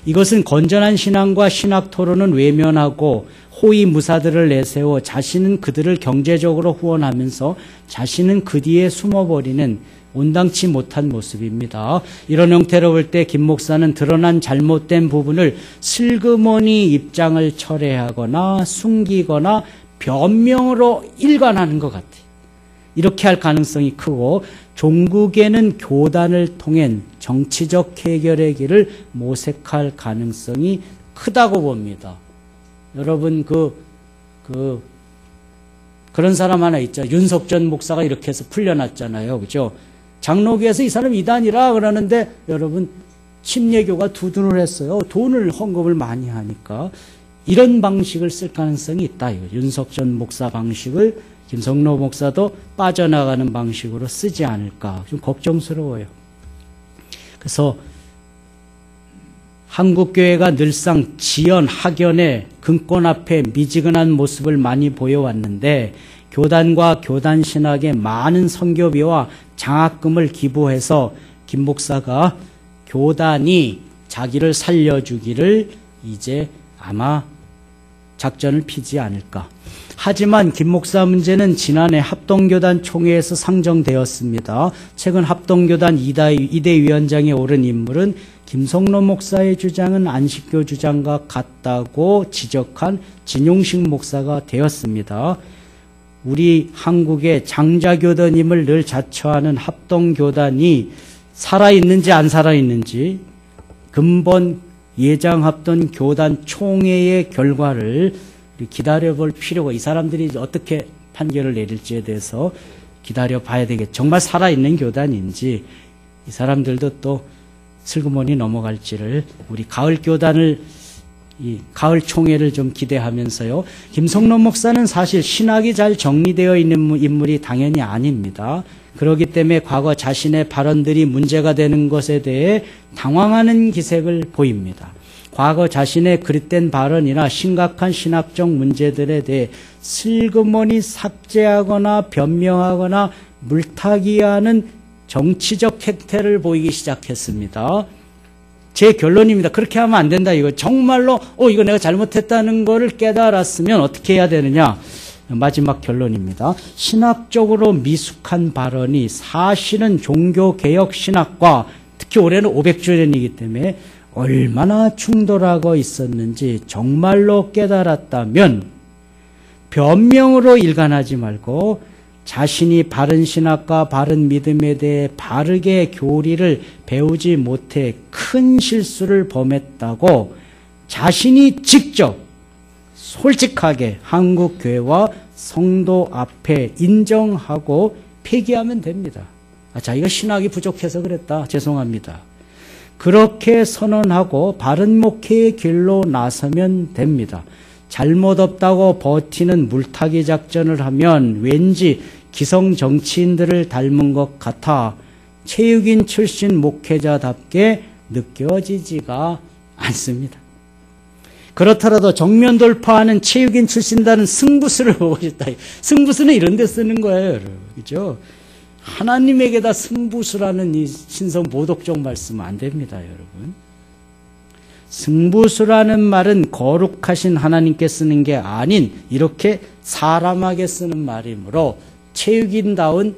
이것은 건전한 신앙과 신학 토론은 외면하고 호위 무사들을 내세워 자신은 그들을 경제적으로 후원하면서 자신은 그 뒤에 숨어버리는 온당치 못한 모습입니다. 이런 형태로 볼 때 김 목사는 드러난 잘못된 부분을 슬그머니 입장을 철회하거나 숨기거나 변명으로 일관하는 것 같아요. 이렇게 할 가능성이 크고 종국에는 교단을 통한 정치적 해결의 길을 모색할 가능성이 크다고 봅니다. 여러분 그런 사람 하나 있죠. 윤석전 목사가 이렇게 해서 풀려났잖아요. 그죠? 장로교에서 이 사람 이단이라 그러는데 여러분 침례교가 두둔을 했어요. 돈을 헌금을 많이 하니까 이런 방식을 쓸 가능성이 있다. 윤석전 목사 방식을 김성로 목사도 빠져나가는 방식으로 쓰지 않을까 좀 걱정스러워요. 그래서 한국교회가 늘상 지연, 학연의 근권 앞에 미지근한 모습을 많이 보여왔는데 교단과 교단 신학에 많은 선교비와 장학금을 기부해서 김 목사가 교단이 자기를 살려주기를 이제 아마 작전을 피지 않을까. 하지만 김 목사 문제는 지난해 합동교단 총회에서 상정되었습니다. 최근 합동교단 2대 위원장에 오른 인물은 김성로 목사의 주장은 안식교 주장과 같다고 지적한 진용식 목사가 되었습니다. 우리 한국의 장자교단임을 늘 자처하는 합동교단이 살아있는지 안 살아있는지 근본 예정합던 교단 총회의 결과를 기다려볼 필요가, 이 사람들이 어떻게 판결을 내릴지에 대해서 기다려봐야 되겠죠. 정말 살아있는 교단인지 이 사람들도 또 슬그머니 넘어갈지를 우리 가을 교단을 이 가을 총회를 좀 기대하면서요. 김성로 목사는 사실 신학이 잘 정리되어 있는 인물이 당연히 아닙니다. 그렇기 때문에 과거 자신의 발언들이 문제가 되는 것에 대해 당황하는 기색을 보입니다. 과거 자신의 그릇된 발언이나 심각한 신학적 문제들에 대해 슬그머니 삭제하거나 변명하거나 물타기하는 정치적 행태를 보이기 시작했습니다. 제 결론입니다. 그렇게 하면 안 된다. 이거 정말로 이거 내가 잘못했다는 거를 깨달았으면 어떻게 해야 되느냐. 마지막 결론입니다. 신학적으로 미숙한 발언이 사실은 종교개혁 신학과 특히 올해는 500주년이기 때문에 얼마나 충돌하고 있었는지 정말로 깨달았다면 변명으로 일관하지 말고 자신이 바른 신학과 바른 믿음에 대해 바르게 교리를 배우지 못해 큰 실수를 범했다고 자신이 직접 솔직하게 한국교회와 성도 앞에 인정하고 폐기하면 됩니다. 자기가 신학이 부족해서 그랬다. 죄송합니다. 그렇게 선언하고 바른 목회의 길로 나서면 됩니다. 잘못 없다고 버티는 물타기 작전을 하면 왠지 기성 정치인들을 닮은 것 같아 체육인 출신 목회자답게 느껴지지가 않습니다. 그렇더라도 정면 돌파하는 체육인 출신다는 승부수를 보고 싶다. 승부수는 이런 데 쓰는 거예요, 여러분. 그죠? 하나님에게다 승부수라는 이 신성 모독적 말씀은 안 됩니다, 여러분. 승부수라는 말은 거룩하신 하나님께 쓰는 게 아닌 이렇게 사람에게 쓰는 말이므로 체육인다운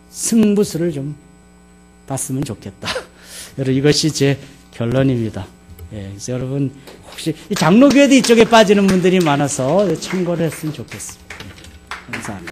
승부수를 좀 봤으면 좋겠다. 여러분, 이것이 제 결론입니다. 그래서 여러분 혹시 이 장로교회도 이쪽에 빠지는 분들이 많아서 참고를 했으면 좋겠습니다. 감사합니다.